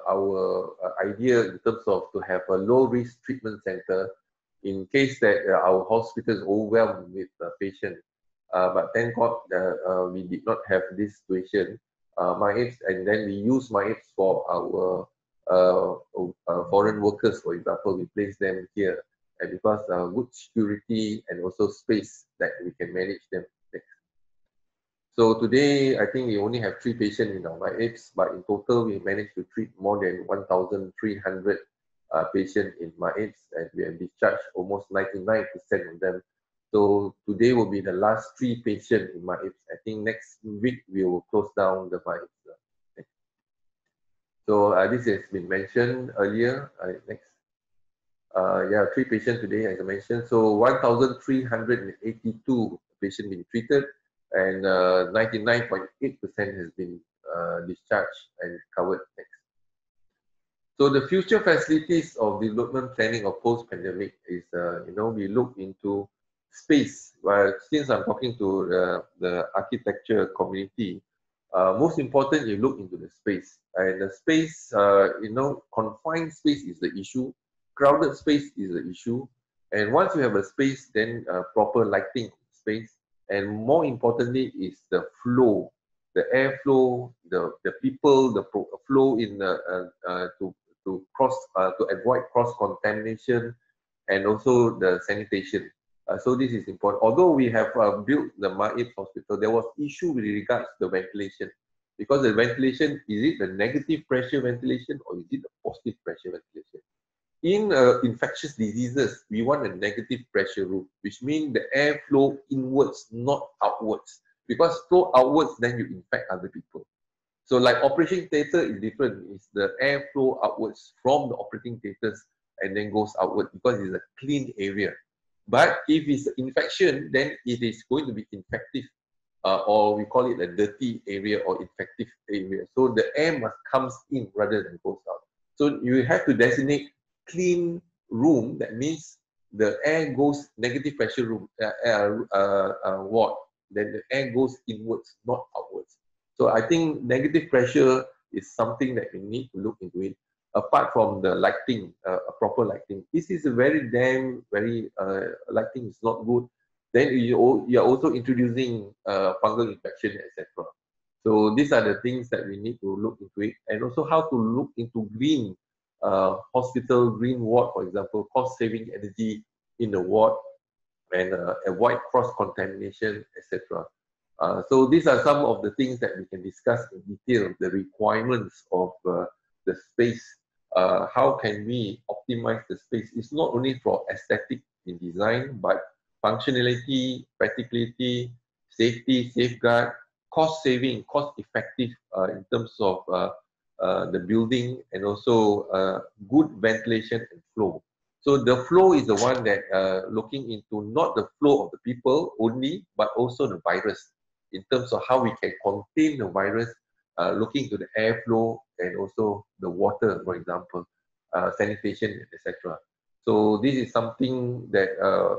our idea in terms of to have a low-risk treatment center in case that our hospital is overwhelmed with patients. But thank God we did not have this situation. MAIPS, and then we use MAIPS for our foreign workers, for example, we place them here, and because good security and also space that we can manage them. So today, I think we only have 3 patients in our MAIPS, but in total, we managed to treat more than 1,300 patients in MAIPS, and we have discharged almost 99% of them. So today will be the last 3 patients in MAIPS. I think next week we will close down the MAIPS. Okay. So this has been mentioned earlier. Next. Yeah, 3 patients today, as I mentioned. So 1,382 patients being treated, and 99.8% has been discharged and covered. Next. So the future facilities of development planning of post-pandemic is, we look into space. Well, since I'm talking to the architecture community, most important, you look into the space. And the space, confined space is the issue. Crowded space is the issue. And once you have a space, then proper lighting space. And more importantly is the flow, the airflow, the people, the flow in to avoid cross-contamination, and also the sanitation. So this is important. Although we have built the MAIPS hospital, there was issue with regards to the ventilation. Because the ventilation, is it the negative pressure ventilation or is it the positive pressure ventilation? In infectious diseases, we want a negative pressure room, which means the air flow inwards, not outwards. Because flow outwards, then you infect other people. So like operating theatre is different. It's the air flow outwards from the operating theatres and then goes outward because it's a clean area. But if it's infection, then it is going to be infective, or we call it a dirty area or infective area. So the air must come in rather than goes out. So you have to designate clean room. That means the air goes negative pressure room ward. Then the air goes inwards, not outwards. So I think negative pressure is something that we need to look into it. Apart from the lighting, proper lighting. This is a very lighting is not good. Then you are also introducing fungal infection, etc. So these are the things that we need to look into it, and also how to look into green hospital, green ward, for example, cost-saving energy in the ward, and avoid cross-contamination, etc. So these are some of the things that we can discuss in detail, the requirements of the space. How can we optimize the space? It's not only for aesthetic in design, but functionality, practicality, safety, safeguard, cost saving, cost effective in terms of the building, and also good ventilation and flow. So the flow is the one that looking into not the flow of the people only, but also the virus, in terms of how we can contain the virus, looking into the airflow and also the water, for example, sanitation, etc. So this is something that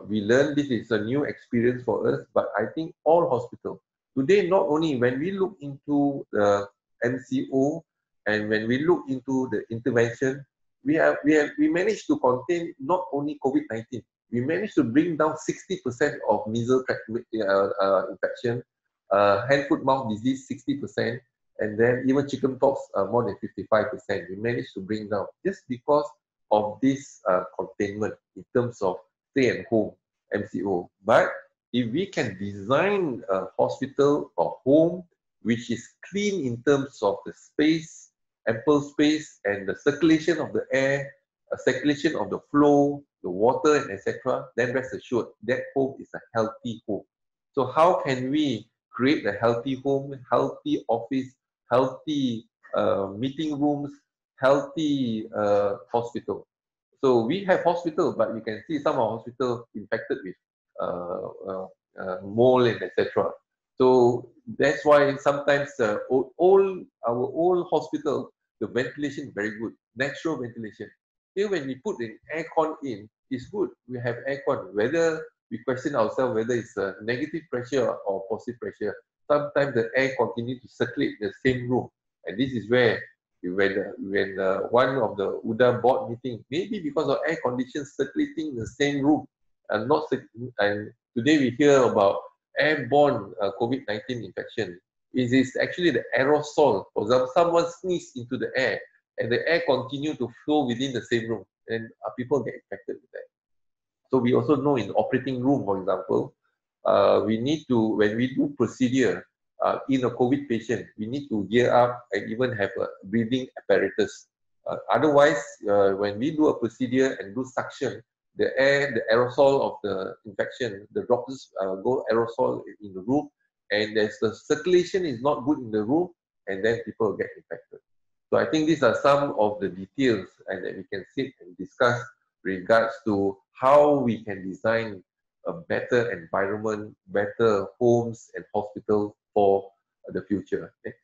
we learned. This is a new experience for us, but I think all hospitals today, not only when we look into the MCO and when we look into the intervention, we managed to contain not only COVID-19, we managed to bring down 60% of measles infection, hand, foot, mouth disease 60%, and then even chickenpox more than 55%. We managed to bring down just because of this containment in terms of stay at home MCO. But if we can design a hospital or home which is clean in terms of the space, ample space, and the circulation of the air, circulation of the flow, the water, and etc., then rest assured that home is a healthy home. So how can we create a healthy home, healthy office, healthy meeting rooms, healthy hospital? So we have hospital, but you can see some of hospital infected with mold and etc. So that's why sometimes our old hospital, the ventilation is very good, natural ventilation. Here when we put an aircon in, it's good. We have aircon. Whether we question ourselves whether it's a negative pressure or positive pressure, sometimes the air continues to circulate in the same room, and this is where when one of the UDA board meeting, maybe because of air conditions circulating in the same room, and and today we hear about airborne COVID-19 infection. It is actually the aerosol. For example, someone sneezes into the air, and the air continues to flow within the same room, and people get infected with that. So we also know in the operating room, for example, we need to, when we do procedure in a COVID patient, we need to gear up and even have a breathing apparatus. Otherwise, when we do a procedure and do suction, the aerosol of the infection, the droplets go aerosol in the room, and as the circulation is not good in the room, and then people get infected. So I think these are some of the details and that we can sit and discuss regards to how we can design a better environment, better homes and hospitals for the future. Okay?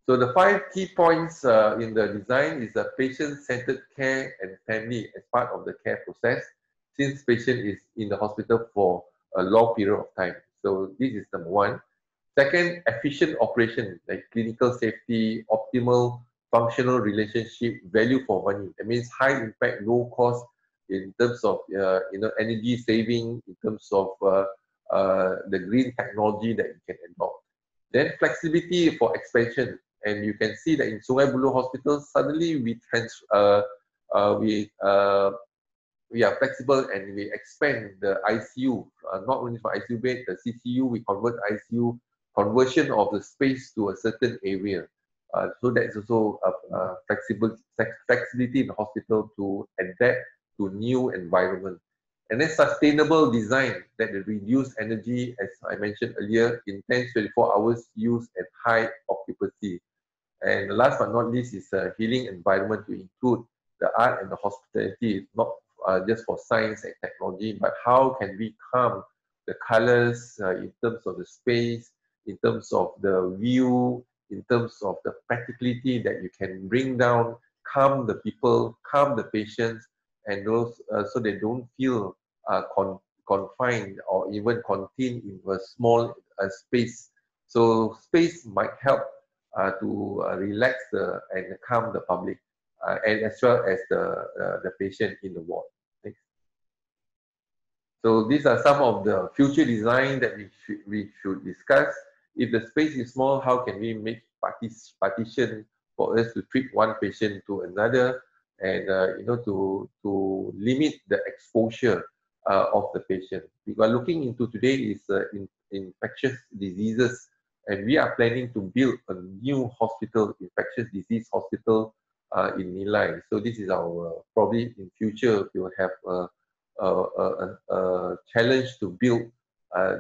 So the 5 key points in the design is the patient-centered care and family as part of the care process, since patient is in the hospital for a long period of time. So this is number 1. Second, efficient operation, like clinical safety, optimal functional relationship, value for money. That means high impact, low cost in terms of energy saving, in terms of the green technology that you can adopt. Then flexibility for expansion, and you can see that in Sungai Buloh Hospital, suddenly we are flexible and we expand the ICU, not only for ICU bed, the CCU, we convert ICU, conversion of the space to a certain area. So that's also a flexibility in the hospital to adapt to new environment. And then sustainable design that reduce energy, as I mentioned earlier, intense 24 hours use at high occupancy. And last but not least is a healing environment to include the art and the hospitality, not just for science and technology, but how can we calm the colors in terms of the space, in terms of the view, in terms of the practicality that you can bring down, calm the people, calm the patients, and those so they don't feel confined or even contained in a small space. So space might help to relax and calm the public, and as well as the patient in the ward. Next. So these are some of the future design that we should discuss. If the space is small, how can we make partition for us to treat one patient to another, and to limit the exposure of the patient. We are looking into today is infectious diseases, and we are planning to build a new hospital, infectious disease hospital in Nilai. So this is our, probably in future we will have a challenge to build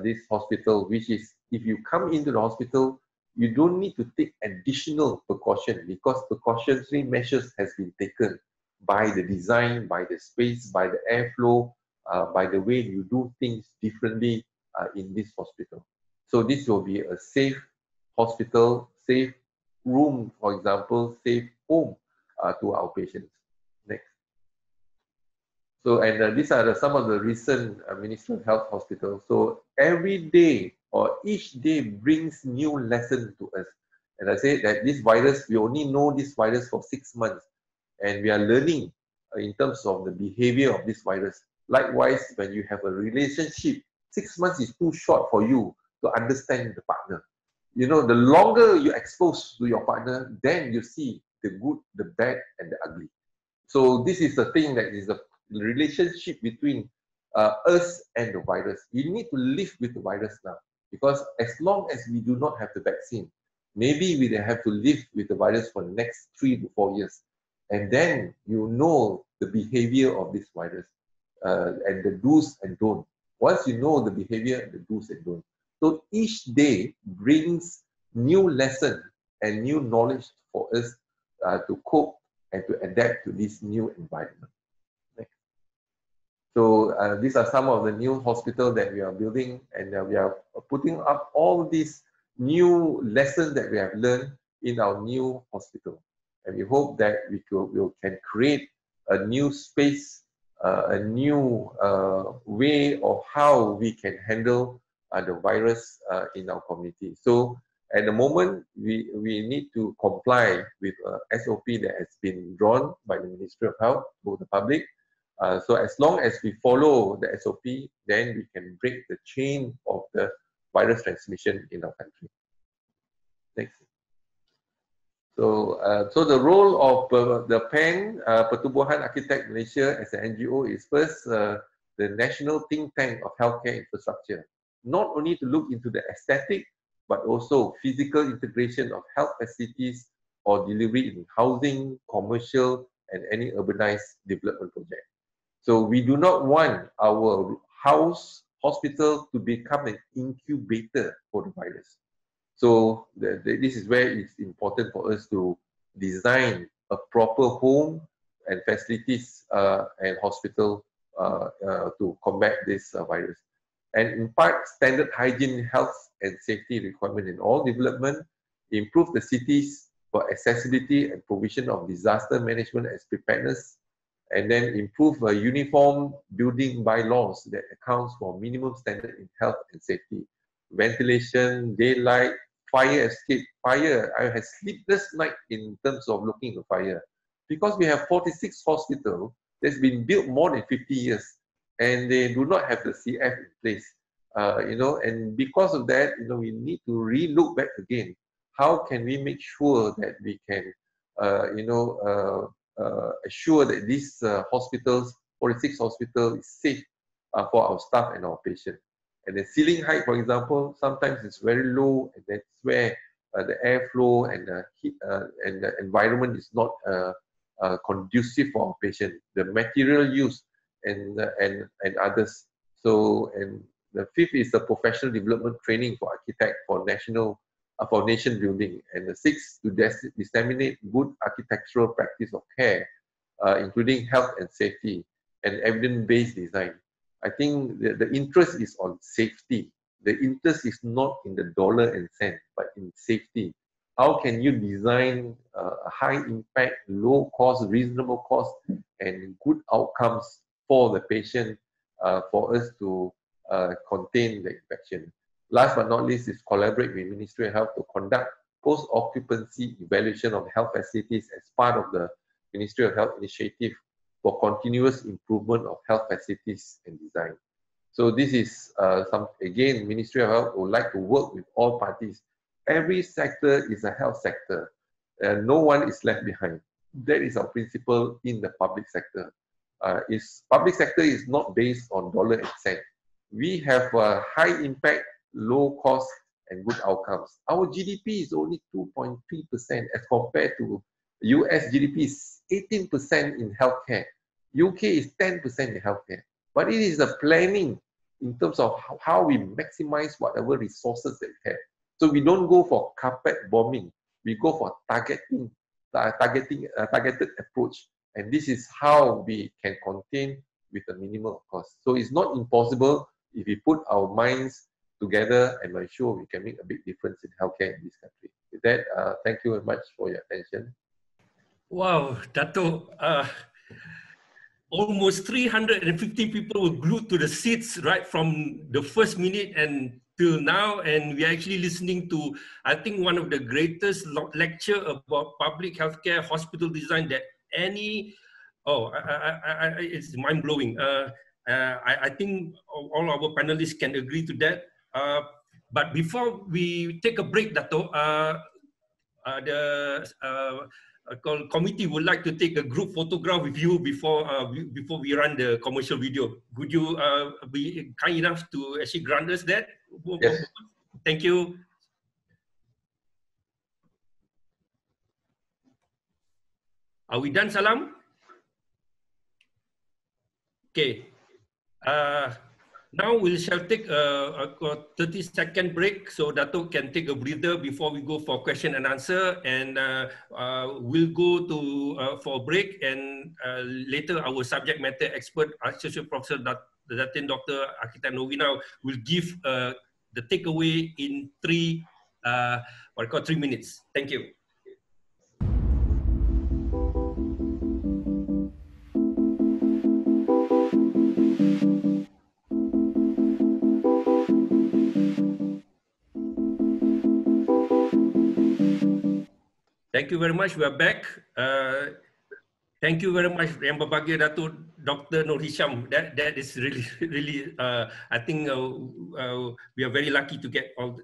this hospital, which is, if you come into the hospital, you don't need to take additional precaution, because precautionary measures has been taken by the design, by the space, by the airflow, by the way you do things differently in this hospital. So this will be a safe hospital, safe room, for example, safe home to our patients. Next. So, and these are some of the recent Ministry of Health hospitals. So every day or each day brings new lesson to us. And I say that this virus, we only know this virus for 6 months, and we are learning in terms of the behavior of this virus. Likewise, when you have a relationship, 6 months is too short for you to understand the partner. You know, the longer you expose to your partner, then you see the good, the bad, and the ugly. So this is the thing that is the relationship between us and the virus. We need to live with the virus now, because as long as we do not have the vaccine, maybe we have to live with the virus for the next 3 to 4 years. And then you know the behavior of this virus and the do's and don'ts. Once you know the behavior, the do's and don'ts. So each day brings new lesson and new knowledge for us to cope and to adapt to this new environment. So these are some of the new hospitals that we are building, and we are putting up all these new lessons that we have learned in our new hospital. And we hope that we can create a new space, a new way of how we can handle the virus in our community. So at the moment, we need to comply with SOP that has been drawn by the Ministry of Health to the public. So as long as we follow the SOP, then we can break the chain of the virus transmission in our country. Next. So, so the role of the PAN, Pertubuhan Akitek Malaysia as an NGO is first the national think tank of healthcare infrastructure, not only to look into the aesthetic, but also physical integration of health facilities or delivery in housing, commercial, and any urbanized development project. So we do not want our hospital to become an incubator for the virus. So this is where it's important for us to design a proper home and facilities and hospital to combat this virus. And impart standard hygiene, health and safety requirement in all development, improve the cities for accessibility and provision of disaster management as preparedness, and then improve uniform building bylaws that accounts for minimum standard in health and safety. Ventilation, daylight, fire escape. Fire, I had sleepless night in terms of looking at fire. Because we have 46 hospitals that's been built more than 50 years and they do not have the CF in place. You know, and because of that, you know, we need to re-look back again. How can we make sure that we can, you know, assure that these hospitals, 46 hospitals, is safe for our staff and our patients. And the ceiling height, for example, sometimes it's very low, and that's where the airflow and the heat and the environment is not conducive for our patient. The material use and others. So, and the fifth is the professional development training for architect for nation building, and the sixth to disseminate good architectural practice of care, including health and safety and evidence-based design. I think the interest is on safety. The interest is not in the dollar and cent, but in safety. How can you design a high impact, low cost, reasonable cost, and good outcomes for the patient for us to contain the infection? Last but not least is collaborate with Ministry of Health to conduct post-occupancy evaluation of health facilities as part of the Ministry of Health initiative for continuous improvement of health facilities and design. So this is again, Ministry of Health would like to work with all parties. Every sector is a health sector. No one is left behind. That is our principle in the public sector. Public sector is not based on dollar and cent. We have a high impact, low cost, and good outcomes. Our GDP is only 2.3% as compared to US GDP is 18% in healthcare. UK is 10% in healthcare. But it is a planning in terms of how we maximize whatever resources that we have. So we don't go for carpet bombing. We go for targeted approach. And this is how we can contain with a minimal cost. So it's not impossible if we put our minds together, and I'm sure we can make a big difference in healthcare in this country. With that, thank you very much for your attention. Wow, Datuk, almost 350 people were glued to the seats right from the first minute and till now, and we are actually listening to, I think, one of the greatest lecture about public healthcare hospital design that any, it's mind-blowing. I think all our panelists can agree to that. But before we take a break, Datuk, the committee would like to take a group photograph with you before we run the commercial video. Would you be kind enough to actually grant us that? Yes. Thank you. Are we done, Salam? Okay. Now we shall take a 30-second break so Datuk can take a breather before we go for question and answer, and we'll go to for a break, and later our subject matter expert, Associate Professor Datin Dr. Akitek Norwina will give the takeaway in 3 minutes. Thank you. Thank you very much. We are back. Thank you very much, Yang Berbahagia Datuk Dr. Noor Hisham. That is really. I think we are very lucky to get all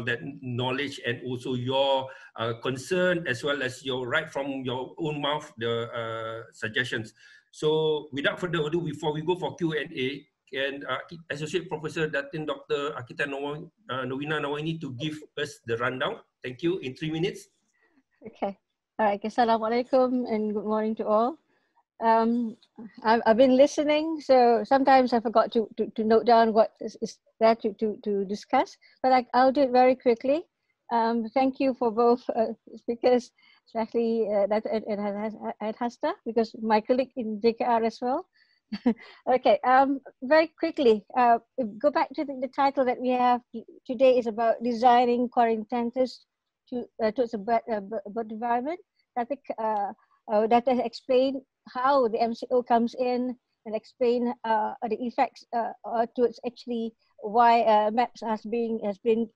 that knowledge, and also your concern, as well as your right from your own mouth the suggestions. So, without further ado, before we go for Q&A, and Associate Professor Datin Dr. Akitek Norwina Nawawi to give us the rundown. Thank you in 3 minutes. Okay. All right. Assalamualaikum and good morning to all. I've been listening, so sometimes I forgot to note down what is there to discuss, but I'll do it very quickly. Thank you for both speakers, especially that at Hasta, because my colleague in JKR as well. Okay. Very quickly, go back to the title that we have today is about designing quarantine centers towards a better environment. I think that has explained how the MCO comes in and explain the effects towards actually why maps has been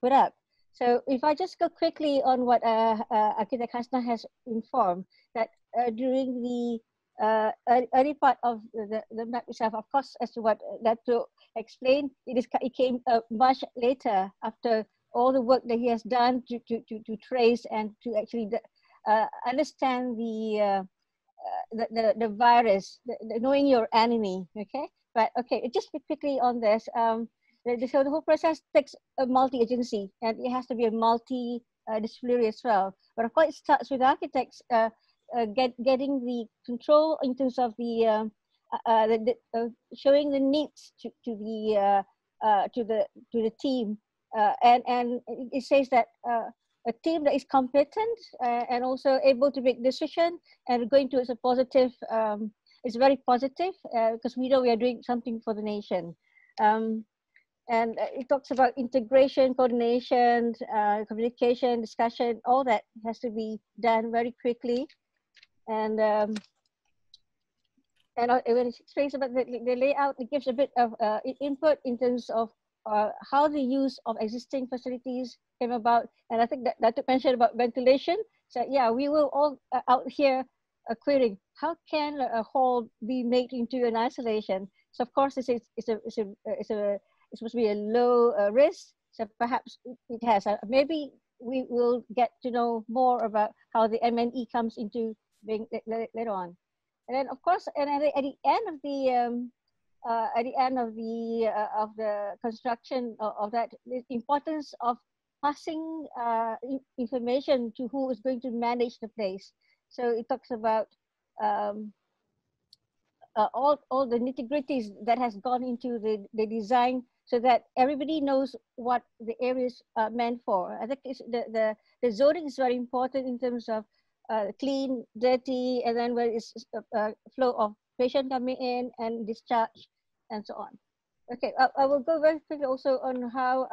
put up. So if I just go quickly on what Akitek Hasna has informed, that during the early part of the map itself, of course, as to what Datuk explained, it came much later after all the work that he has done to trace and to actually understand the virus, knowing your enemy. Okay, but okay, just quickly on this. So the whole process takes a multi-agency, and it has to be a multi-disciplinary as well. But of course, it starts with architects getting the control in terms of the showing the needs to the team. And it says that a team that is competent and also able to make decision and going towards a positive, is very positive because we know we are doing something for the nation. And it talks about integration, coordination, communication, discussion, all that has to be done very quickly. And when it explains about the layout, it gives a bit of input in terms of how the use of existing facilities came about. And I think that Datuk mentioned about ventilation. So yeah, we will all out here querying, how can a hall be made into an isolation? So of course, it's supposed to be a low risk. So perhaps it has. Maybe we will get to know more about how the MNE comes into being later on. And then of course, and at the end of the construction of that, the importance of passing information to who is going to manage the place. So it talks about all the nitty-gritties that has gone into the design, so that everybody knows what the areas are meant for. I think the zoning is very important in terms of clean, dirty, and then where is flow of patient coming in and discharge, and so on. Okay, I will go very quickly also on how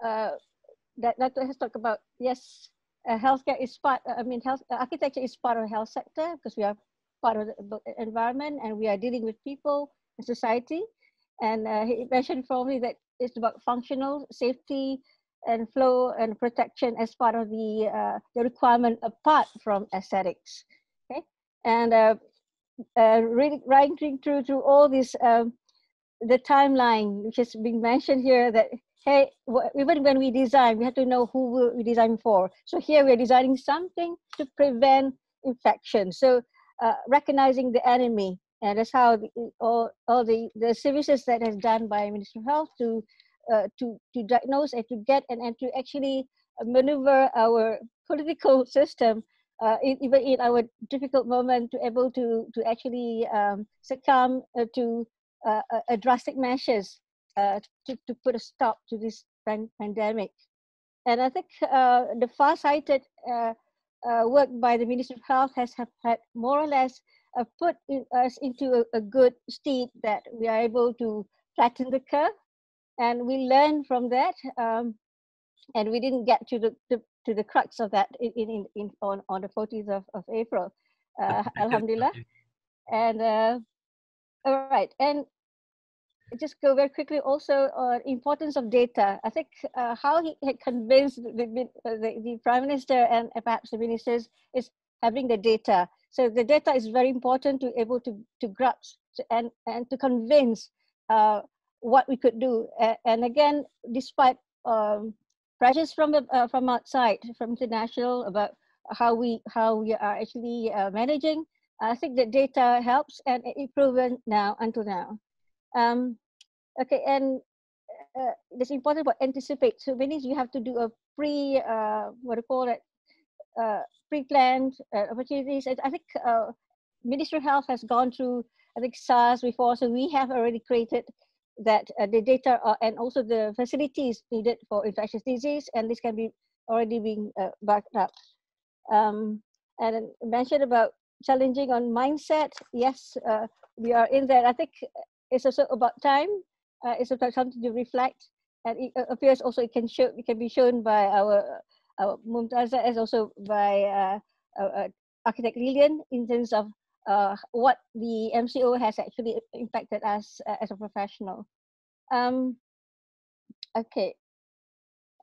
that has talked about, yes, healthcare is part, architecture is part of the health sector because we are part of the environment and we are dealing with people and society. And he mentioned probably that it's about functional safety and flow and protection as part of the requirement apart from aesthetics. Okay, and really running through all this, the timeline which has been mentioned here, that hey, even when we design, we have to know who we design for. So here we are designing something to prevent infection. So recognizing the enemy, and that's how all the services that is done by Ministry of Health to diagnose and to get and to actually maneuver our political system, even in our difficult moment, to able to actually succumb to drastic measures to put a stop to this pandemic. And I think the far-sighted work by the Ministry of Health has had more or less put us into a good state that we are able to flatten the curve, and we learn from that. And we didn't get to the crux of that on the 14th of April, Alhamdulillah. And all right, and just go very quickly also on importance of data. I think how he had convinced the Prime Minister and perhaps the ministers is having the data. So the data is very important to able to grasp and to convince what we could do. And again, despite pressures from outside, from international about how we are actually managing, I think the data helps and it's proven now until now. Okay, and it's important to anticipate. So meaning you have to do a pre-planned opportunities. I think Ministry of Health has gone through, I think, SARS before, so we have already created that the data and also the facilities needed for infectious disease, and this can be already being backed up. And mentioned about challenging on mindset. Yes, we are in that. I think it's also about time. It's about something to reflect, and it appears also it can be shown by our Mumtazah as also by Akitek Lillian in terms of what the MCO has actually impacted us as a professional. Okay,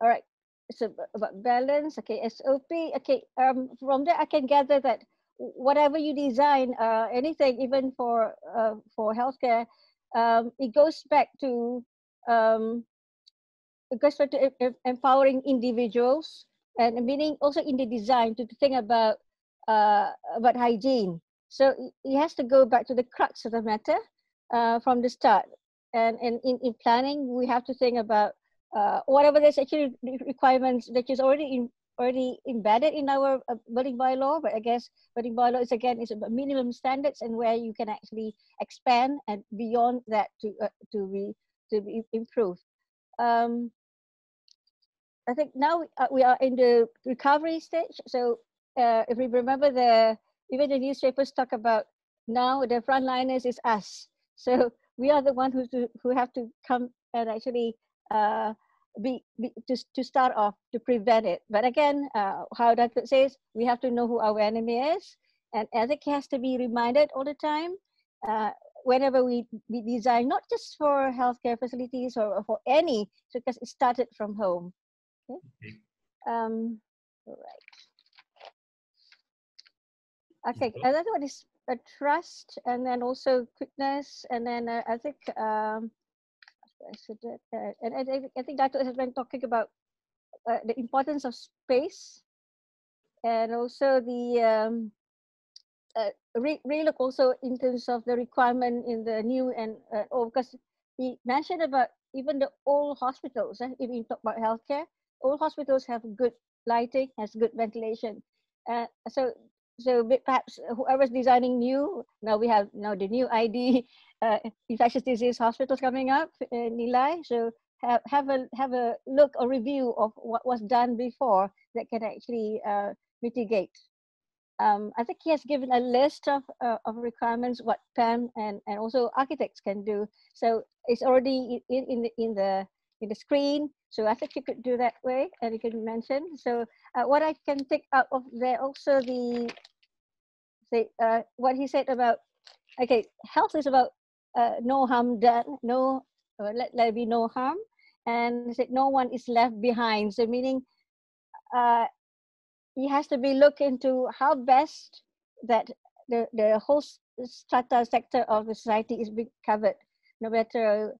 all right. So about balance. Okay, SOP. Okay, from there I can gather that whatever you design, anything even for healthcare, it goes back to empowering individuals, and meaning also in the design to think about hygiene. So it has to go back to the crux of the matter from the start. And in planning, we have to think about whatever there's actually requirements that is already embedded in our building bylaw. But I guess building bylaw is about minimum standards and where you can actually expand and beyond that to be improved. I think now we are in the recovery stage. So if we remember, even the newspapers talk about now the frontliners is us. So we are the ones who have to come and actually to start off to prevent it. But again, how Datuk says, we have to know who our enemy is, and I think it has to be reminded all the time. Whenever we design, not just for healthcare facilities or for any, because it started from home. Okay. All right. Okay. Another one is a trust, and then also quickness, and then I think and I think Datuk has been talking about the importance of space, and also the relook also in terms of the requirement in the new and because he mentioned about even the old hospitals. If we talk about healthcare, old hospitals have good lighting, has good ventilation. So perhaps whoever's designing new, now we have the new ID infectious disease hospitals coming up in Nilai. So have a look or review of what was done before that can actually mitigate. I think he has given a list of requirements what PAM and also architects can do. So it's already in the screen. So I think you could do that way, and you can mention. So what I can take out of there also what he said about health is about no harm done, let there be no harm, and he said no one is left behind. So meaning he has to be look into how best that the whole strata sector of the society is being covered, no matter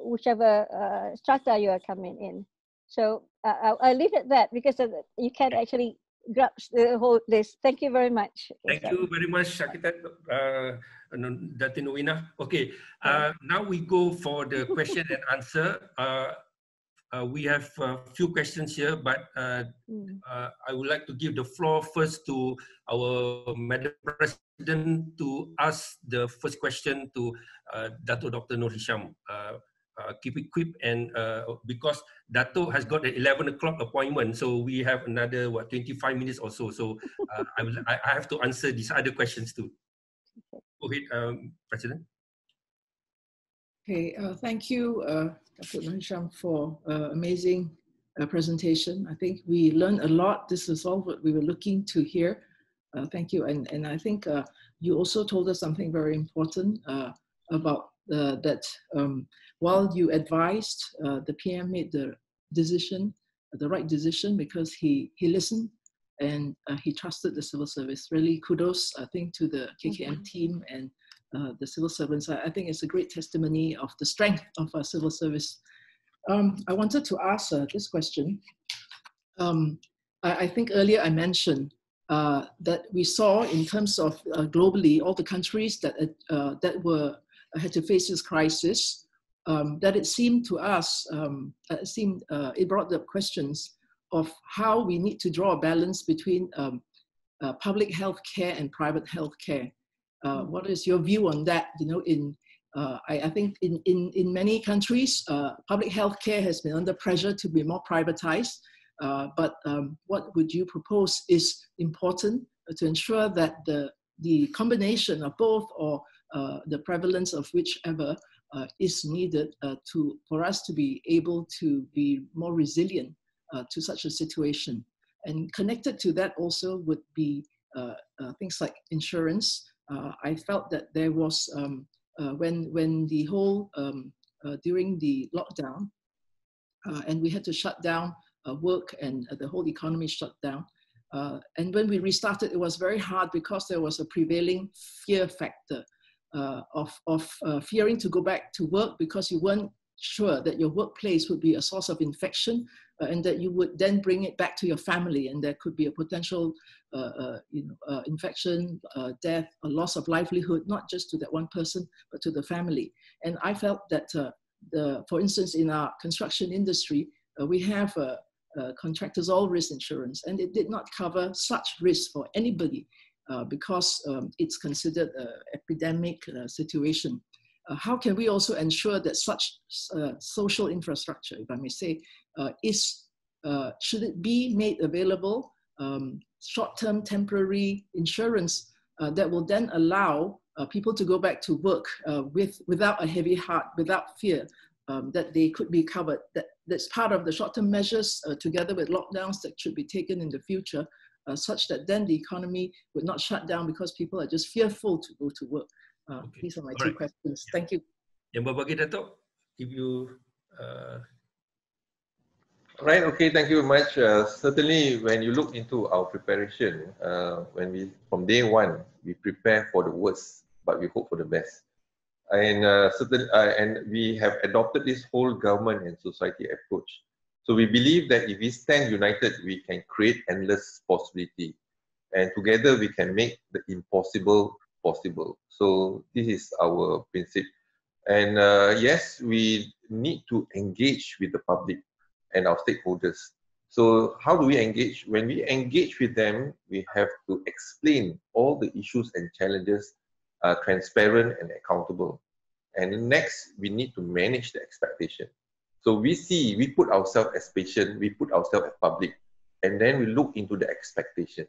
whichever strata you are coming in. So I'll leave it at that because you can actually grasp the whole list. Thank you very much. Thank you very much, Akitek, Datin Norwina. Okay, now we go for the question and answer. we have a few questions here, but I would like to give the floor first to our Madam President to ask the first question to Datuk Dr. Noor Hisham. Keep it quick, and because Datuk has got an 11 o'clock appointment, so we have another 25 minutes or so. So I have to answer these other questions too. Go ahead, President. Okay, thank you, Dr. Hisham, for amazing presentation. I think we learned a lot. This is all what we were looking to hear. Thank you. And I think you also told us something very important about that while you advised, the PM made the decision, the right decision, because he listened and he trusted the civil service. Really kudos, I think, to the KKM team and the civil servants. I think it's a great testimony of the strength of our civil service. I wanted to ask this question. I think earlier I mentioned that we saw in terms of globally, all the countries that had to face this crisis, that it seemed to us, it brought up questions of how we need to draw a balance between public health care and private health care. What is your view on that? You know, I think in many countries, public health care has been under pressure to be more privatized. But what would you propose is important to ensure that the combination of both, or the prevalence of whichever is needed for us to be able to be more resilient to such a situation. And connected to that also would be things like insurance. I felt that there was, when the whole, during the lockdown, and we had to shut down work and the whole economy shut down. And when we restarted, it was very hard because there was a prevailing fear factor of fearing to go back to work because you weren't sure that your workplace would be a source of infection and that you would then bring it back to your family, and there could be a potential infection, death, a loss of livelihood, not just to that one person, but to the family. And I felt that, for instance, in our construction industry, we have contractors all risk insurance, and it did not cover such risk for anybody because it's considered an epidemic situation. How can we also ensure that such social infrastructure, if I may say, should it be made available, short-term temporary insurance that will then allow people to go back to work without a heavy heart, without fear, that they could be covered. That's part of the short-term measures together with lockdowns that should be taken in the future, such that then the economy would not shut down because people are just fearful to go to work. Okay. These are my two questions. Thank you. Yang berbagi Datuk, if you... Right, okay, thank you very much. Certainly, when you look into our preparation, from day one, we prepare for the worst, but we hope for the best. And and we have adopted this whole government and society approach. So we believe that if we stand united, we can create endless possibility, and together we can make the impossible possible. So this is our principle. And yes, we need to engage with the public and our stakeholders. So how do we engage? When we engage with them, we have to explain all the issues and challenges, transparent and accountable. And next, we need to manage the expectation. So we put ourselves as patient, we put ourselves as public, and then we look into the expectation.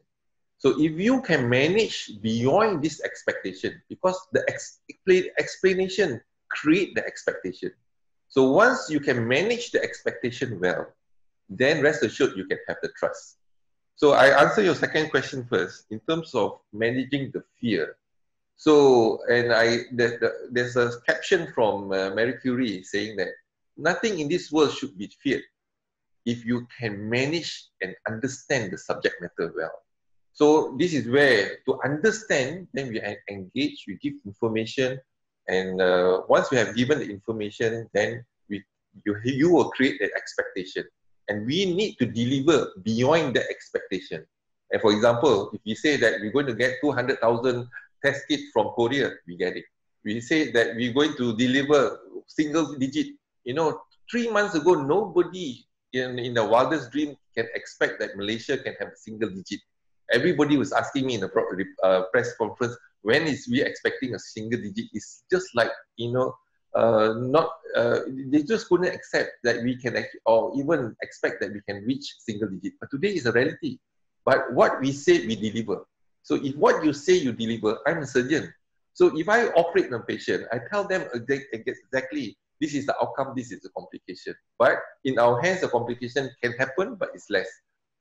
So if you can manage beyond this expectation, because the explanation create the expectation. So once you can manage the expectation well, then rest assured you can have the trust. So I answer your second question first, in terms of managing the fear. So, and there's a caption from Marie Curie saying that nothing in this world should be feared if you can manage and understand the subject matter well. So this is where, to understand, then we engage, we give information, and once we have given the information, then you will create that expectation. And we need to deliver beyond that expectation. And for example, if you say that we're going to get 200,000 test kits from Korea, we get it. We say that we're going to deliver single digit, 3 months ago, nobody in the wildest dream can expect that Malaysia can have a single digit. Everybody was asking me in the press conference, when is we expecting a single digit? It's just like, you know, they just couldn't accept that we can, or even expect that we can reach single digit. But today is a reality. But what we say, we deliver. So if what you say you deliver, I'm a surgeon. So if I operate on a patient, I tell them exactly, this is the outcome, this is the complication. But in our hands, the complication can happen, but it's less.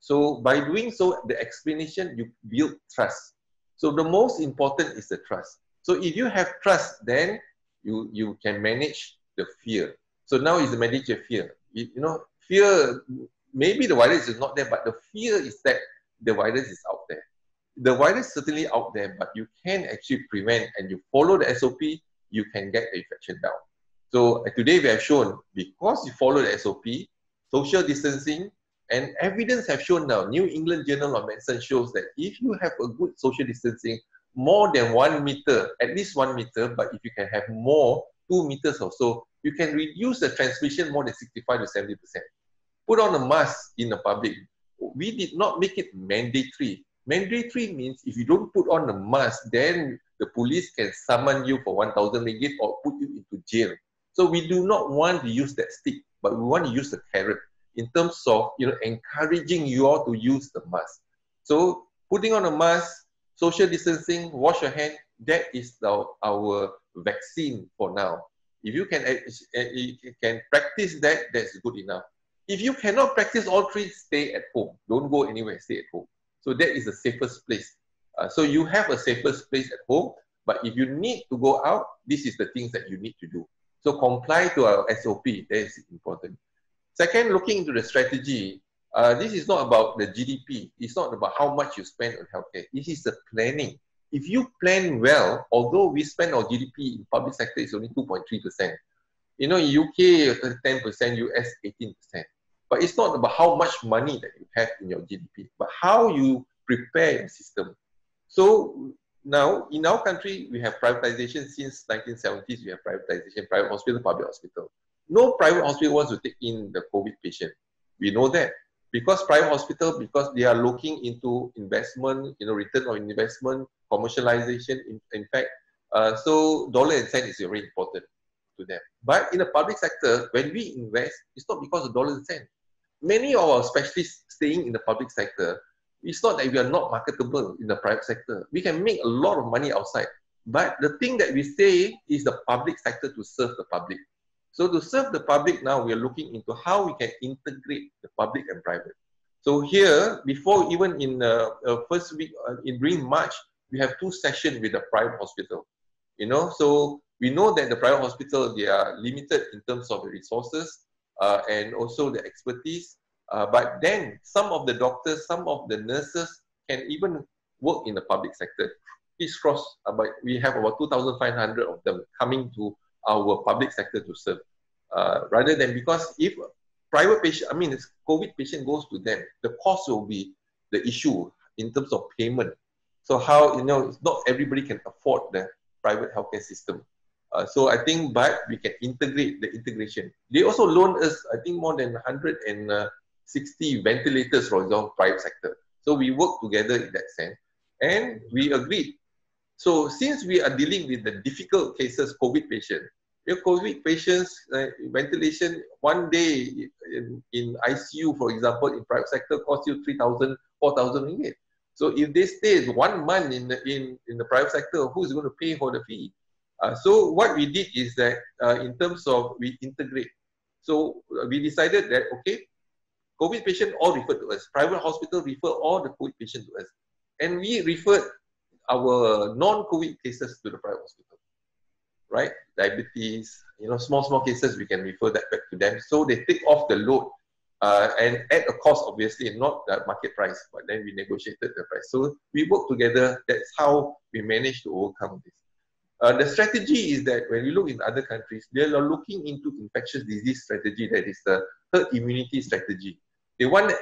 So by doing so, the explanation, you build trust. So the most important is the trust. So if you have trust, then you can manage the fear. So now is the manage your fear. You know, fear, maybe the virus is not there, but the fear is that the virus is out there. The virus is certainly out there, but you can actually prevent, and you follow the SOP, you can get the infection down. So today we have shown, because you follow the SOP, social distancing, and evidence have shown now, New England Journal of Medicine shows that if you have a good social distancing, more than 1 meter, at least 1 meter, but if you can have more, 2 meters or so, you can reduce the transmission more than 65 to 70%. Put on a mask in the public. We did not make it mandatory. Mandatory means if you don't put on the mask, then the police can summon you for 1,000 ringgit or put you into jail. So we do not want to use that stick, but we want to use the carrot in terms of, you know, encouraging you all to use the mask. So putting on a mask, social distancing, wash your hand, that is our vaccine for now. If you can practice that, that's good enough. If you cannot practice all three, stay at home. Don't go anywhere, stay at home. So that is the safest place. So you have a safest place at home, but if you need to go out, this is the things that you need to do. So comply to our SOP, that is important. Second, looking into the strategy, this is not about the GDP. It's not about how much you spend on healthcare. This is the planning. If you plan well, although we spend our GDP in public sector is only 2.3%. You know, in UK, 10%, US, 18%. But it's not about how much money that you have in your GDP, but how you prepare the system. So now, in our country, we have privatization since 1970s. We have privatization, private hospital, public hospital. No private hospital wants to take in the COVID patient. We know that. Because private hospital, because they are looking into investment, you know, return on investment, commercialization, in fact. So dollar and cent is very important to them. But in the public sector, when we invest, it's not because of dollar and cent. Many of our specialists staying in the public sector, it's not that we are not marketable in the private sector. We can make a lot of money outside. But the thing that we say is the public sector to serve the public. So to serve the public now, we are looking into how we can integrate the public and private. So here, before even in the first week, during March, we have 2 sessions with the private hospital. You know, so we know that the private hospital, they are limited in terms of the resources and also the expertise. But then some of the doctors, some of the nurses can even work in the public sector. Please cross, but we have about 2,500 of them coming to our public sector to serve. Rather than, because if private patient, I mean, COVID patient goes to them, the cost will be the issue in terms of payment. So how, you know, not everybody can afford the private healthcare system. So I think, but we can integrate the integration. They also loan us, I think, more than 160 ventilators, for example, private sector. So we work together in that sense. And we agreed. So since we are dealing with the difficult cases, COVID patient, your COVID patients, ventilation, one day in ICU, for example, in private sector costs you 3,000, 4,000 ringgit. So if they stay 1 month in the private sector, who's going to pay for the fee? So what we did is that in terms of we integrate. So we decided that, okay, COVID patient all refer to us. Private hospital refer all the COVID patient to us. And we referred our non-COVID cases to the private hospital, right? Diabetes, you know, small cases, we can refer that back to them. So they take off the load and at a cost, obviously, not the market price, but then we negotiated the price. So we work together. That's how we managed to overcome this. The strategy is that when you look in other countries, they are looking into infectious disease strategy, that is the herd immunity strategy. They want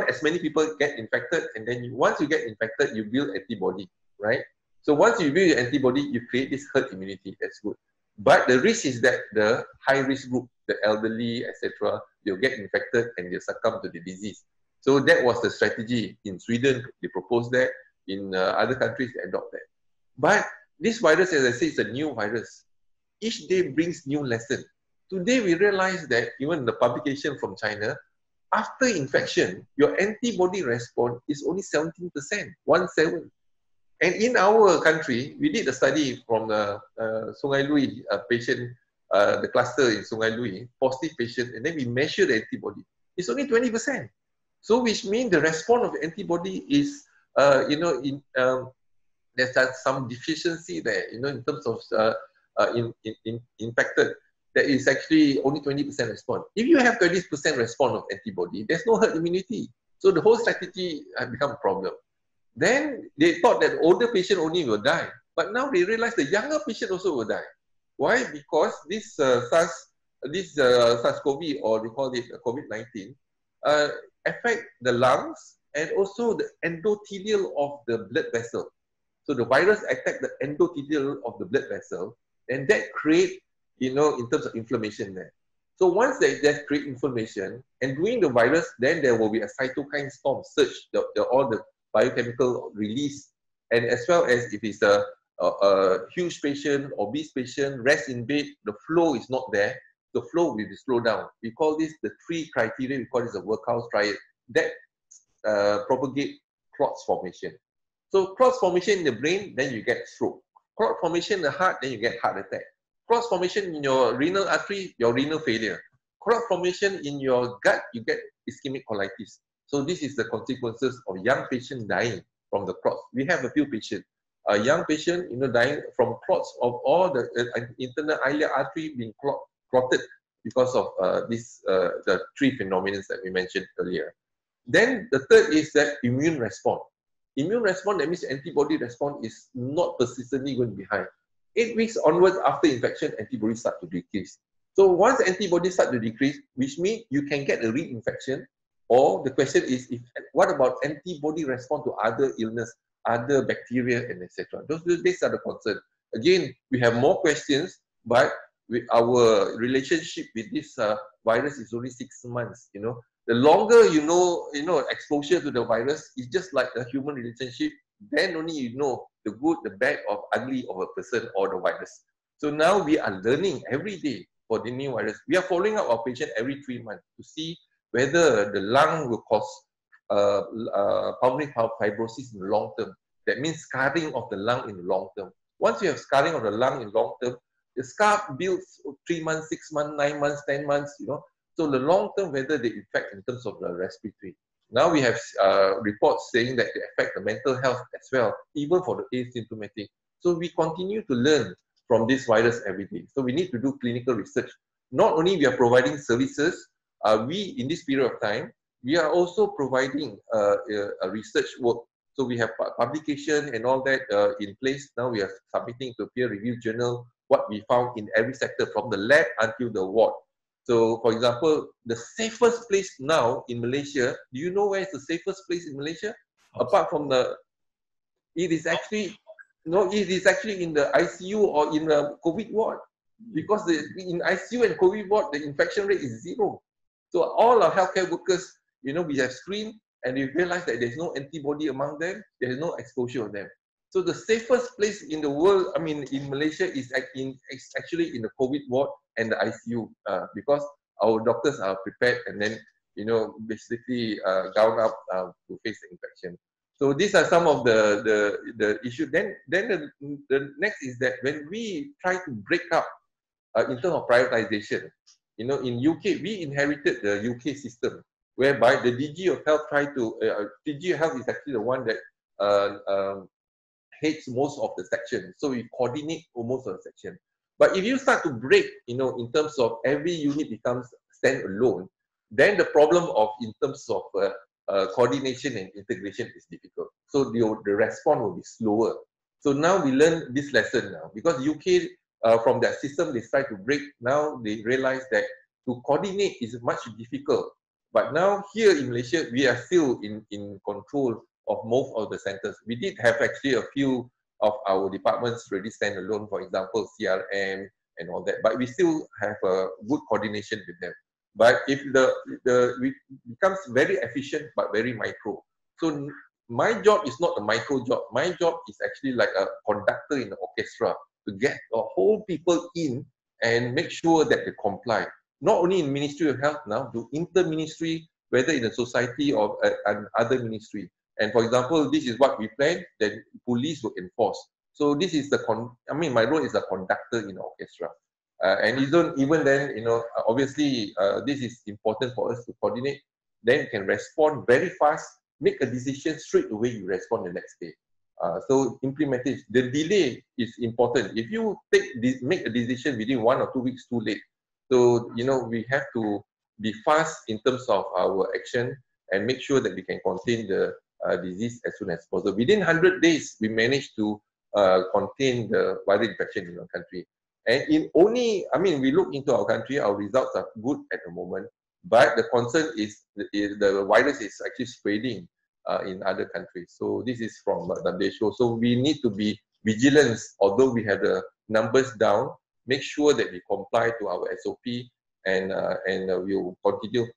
as many people get infected, and then once you get infected, you build antibody, right? So once you build your antibody, you create this herd immunity. That's good. But the risk is that the high risk group, the elderly, etc., they'll get infected and they'll succumb to the disease. So that was the strategy. In Sweden, they proposed that. In other countries, they adopt that. But this virus, as I say, is a new virus. Each day brings new lesson. Today, we realize that even the publication from China, after infection, your antibody response is only 17%, 17. And in our country, we did a study from the Sungai Lui patient, the cluster in Sungai Lui, positive patient, and then we measured the antibody. It's only 20%. So which means the response of the antibody is, there's some deficiency there, in terms of infected. That is actually only 20% response. If you have 20% response of antibody, there's no herd immunity. So the whole strategy has become a problem. Then they thought that older patient only will die. But now they realize the younger patient also will die. Why? Because this SARS-CoV, or they call it COVID-19, affect the lungs and also the endothelial of the blood vessel. So the virus attack the endothelial of the blood vessel, and that create, in terms of inflammation there. So once that create inflammation, and during the virus, then there will be a cytokine storm surge, all the biochemical release, and as well as if it's a huge patient, obese patient, rest in bed, the flow is not there, the flow will be slowed down. We call this the 3 criteria, we call this a workhouse triad, that propagate clots formation. So clots formation in the brain, then you get stroke. Clot formation in the heart, then you get heart attack. Clot formation in your renal artery, your renal failure. Clot formation in your gut, you get ischemic colitis. So this is the consequences of young patient dying from the clots. We have a few patients, a young patient, dying from clots of all the internal iliac artery being clotted because of the 3 phenomena that we mentioned earlier. Then the third is that immune response. Immune response, that means antibody response is not persistently going to be high. 8 weeks onwards after infection, antibodies start to decrease. So once antibodies start to decrease, which means you can get a reinfection, or the question is, what about antibody response to other illness, other bacteria, and etc. These are the concerns. Again, we have more questions, but our relationship with this virus is only 6 months. The longer exposure to the virus is just like a human relationship. Then only you know the good, the bad, or ugly of a person or the virus. So now we are learning every day for the new virus. We are following up our patient every 3 months to see whether the lung will cause pulmonary fibrosis in the long term. That means scarring of the lung in the long term. Once you have scarring of the lung in long term, the scar builds 3 months, 6 months, 9 months, 10 months, So the long term, whether they affect in terms of the respiratory. Now we have reports saying that they affect the mental health as well, even for the asymptomatic. So we continue to learn from this virus every day. So we need to do clinical research. Not only we are providing services, we, in this period of time, we are also providing a research work. So we have publication and all that in place. Now we are submitting to peer-reviewed journal what we found in every sector, from the lab until the ward. So, for example, the safest place now in Malaysia, do you know where is the safest place in Malaysia? Apart from it is actually in the ICU or in the COVID ward. Because in ICU and COVID ward, the infection rate is 0. So all our healthcare workers, we have screened and we realize that there's no antibody among them, there's no exposure of them. So the safest place in the world, in Malaysia, is actually in the COVID ward and the ICU, because our doctors are prepared and then, basically gown up to face the infection. So these are some of the issues. Then the next is that when we try to break up in terms of prioritization, in UK, we inherited the UK system, whereby the DG of Health DG of Health is actually the one that heads most of the section. So we coordinate most of the section. But if you start to break, in terms of every unit becomes stand-alone, then the problem in terms of coordination and integration is difficult. So the response will be slower. So now we learn this lesson now, because UK, from that system, they try to break. Now they realize that to coordinate is much difficult. But now here in Malaysia, we are still in control of most of the centers. We did have actually a few of our departments already stand alone, for example, CRM, and all that. But we still have a good coordination with them. But if it becomes very efficient but very micro. So my job is not a micro job. My job is actually like a conductor in the orchestra to get the whole people in and make sure that they comply. Not only in Ministry of Health now, to inter-ministry, whether in a society or another ministry. And for example, this is what we plan, then police will enforce. So this is my role is a conductor in the orchestra. And even then, obviously, this is important for us to coordinate. Then you can respond very fast, make a decision straight away, you respond the next day. So implementation, the delay is important. If you make a decision within 1 or 2 weeks too late, so we have to be fast in terms of our action and make sure that we can contain the disease as soon as possible. Within 100 days, we managed to contain the viral infection in our country. And we look into our country, our results are good at the moment, but the concern is the virus is actually spreading in other countries. So this is from WHO. So we need to be vigilant, although we have the numbers down, make sure that we comply to our SOP and we'll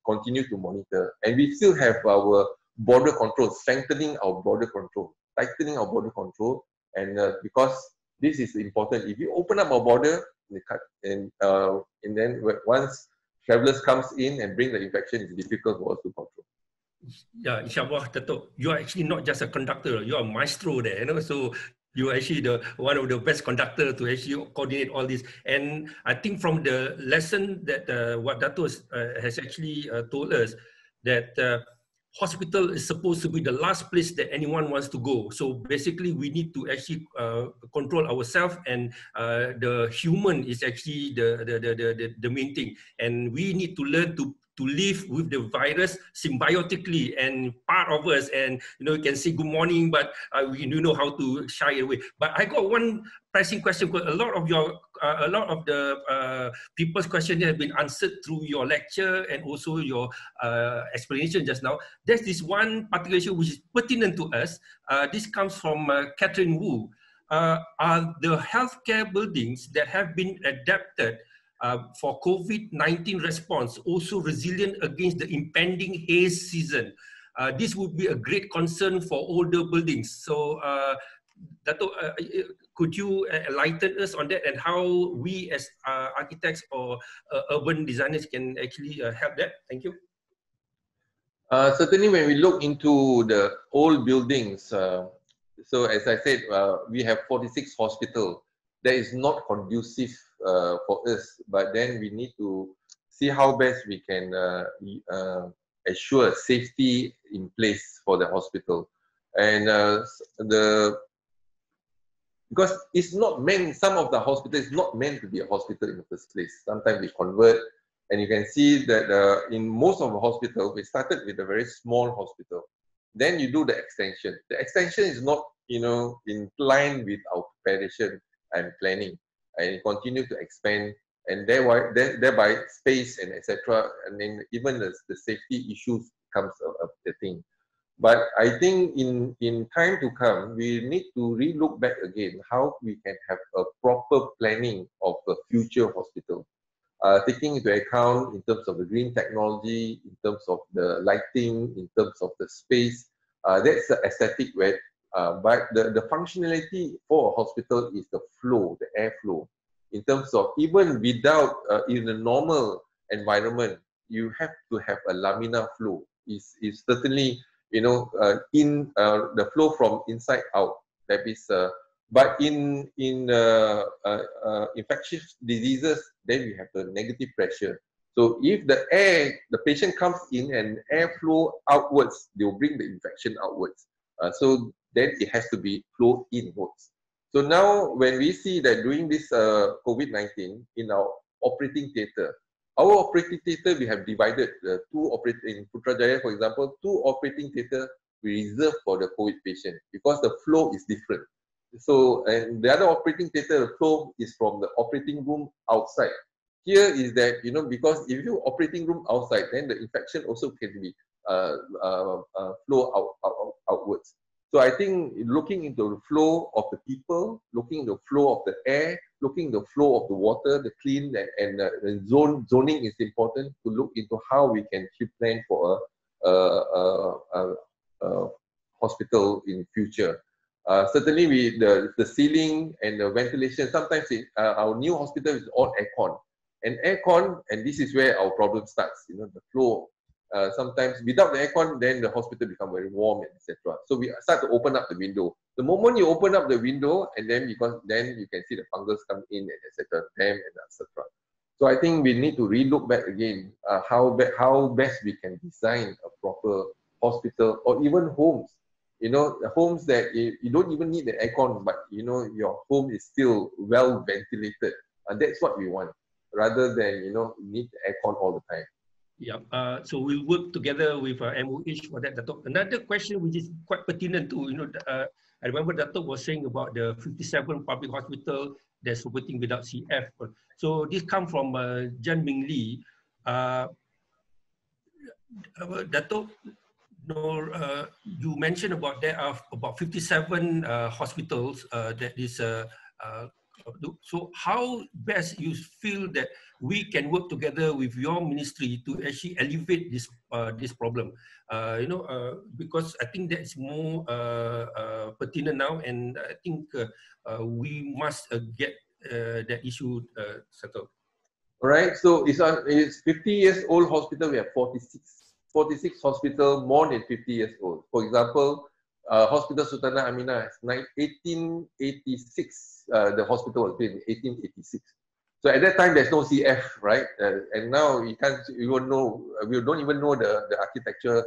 continue to monitor. And we still have our border control, strengthening our border control, tightening our border control, and because this is important. If you open up our border, and then once travelers comes in and bring the infection, it's difficult for us to control. Yeah, inshallah, Datuk, you are actually not just a conductor, you are a maestro there, so you are actually one of the best conductors to actually coordinate all this. And I think from the lesson that what Datuk has actually told us, that hospital is supposed to be the last place that anyone wants to go. So basically, we need to actually control ourselves, and the human is actually the main thing. And we need to learn to live with the virus symbiotically and part of us. And you can say good morning, but we do know how to shy away. But I got one pressing question, because a lot of the people's questions have been answered through your lecture and also your explanation just now. There's this one particular issue which is pertinent to us. This comes from Catherine Wu. Are the healthcare buildings that have been adapted for COVID-19 response also resilient against the impending haze season? This would be a great concern for older buildings. So, Datuk, could you enlighten us on that, and how we as architects or urban designers can actually help that? Thank you. Certainly, when we look into the old buildings, so as I said, we have 46 hospitals. That is not conducive for us, but then we need to see how best we can assure safety in place for the hospital. And because it's not meant, some of the hospitals is not meant to be a hospital in the first place. Sometimes we convert, and you can see that in most of the hospitals, we started with a very small hospital. Then you do the extension. The extension is not, in line with our preparation and planning, and continue to expand, and thereby space and etc. And then even the safety issues comes a thing. But I think in time to come, we need to re-look back again how we can have a proper planning of a future hospital, taking into account in terms of the green technology, in terms of the lighting, in terms of the space. That's the aesthetic way. But the functionality for a hospital is the flow, the airflow. In terms of even without in a normal environment, you have to have a laminar flow. Is certainly in the flow from inside out. That is, but in infectious diseases, then we have the negative pressure. So if the patient comes in and airflow outwards, they will bring the infection outwards. So then it has to be flow inwards. So now when we see that during this COVID-19 in our operating theatre, our operating theatre, we have divided the in Putrajaya, for example, 2 operating theatre we reserve for the COVID patient because the flow is different. So, and the other operating theatre, the flow is from the operating room outside. Here is that, because if you operating room outside, then the infection also can be flow outwards. So I think looking into the flow of the people, looking into the flow of the air, looking into the flow of the water, the clean and zoning is important to look into how we can plan for a hospital in future. Certainly, the ceiling and the ventilation. Sometimes our new hospital is all aircon, and this is where our problem starts. You know, the flow. Sometimes without the aircon, then the hospital become very warm, etc. So we start to open up the window. The moment you open up the window, and then then you can see the fungus come in, and etc. Them and etc. So I think we need to relook back again how best we can design a proper hospital or even homes. You know, the homes that you don't even need the aircon, but you know your home is still well ventilated, and that's what we want, rather than need the aircon all the time. Yeah, so we'll work together with MOH for that, Datuk. Another question which is quite pertinent too, I remember Datuk was saying about the 57 public hospital that's operating without CF. So this comes from Jan Ming Lee. Datuk, Noor, you mentioned about there are about 57 hospitals that is so how best you feel that we can work together with your ministry to actually alleviate this problem? Because I think that's more pertinent now, and I think we must get that issue settled. All right, so it's 50 years old hospital. We have 46 hospital more than 50 years old. For example, Hospital Sultanah Aminah is 1886. The hospital was built in 1886. So at that time, there's no CF, right? And now we don't even know the architecture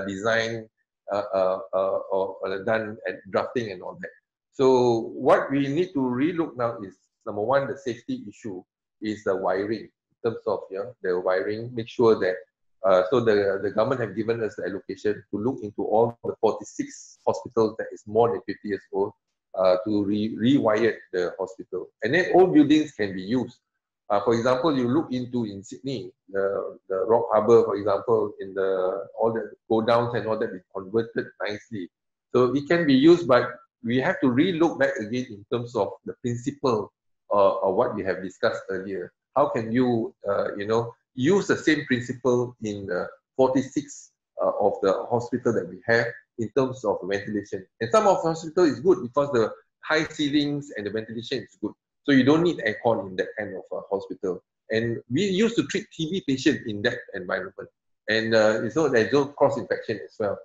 design or done at drafting and all that. So what we need to relook now is, number one, the safety issue is the wiring. In terms of the wiring, make sure that so the government have given us the allocation to look into all the 46 hospitals that is more than 50 years old to rewire the hospital. And then old buildings can be used. For example, you look into in Sydney, the Rock Harbour, for example, in all the go downs and all that is converted nicely. So it can be used, but we have to relook back again in terms of the principle of what we have discussed earlier. How can you, use the same principle in 46 of the hospital that we have in terms of ventilation? And some of the hospital is good because the high ceilings and the ventilation is good. So you don't need aircon in that kind of hospital. And we used to treat TB patients in that environment. And there's no cross-infection as well.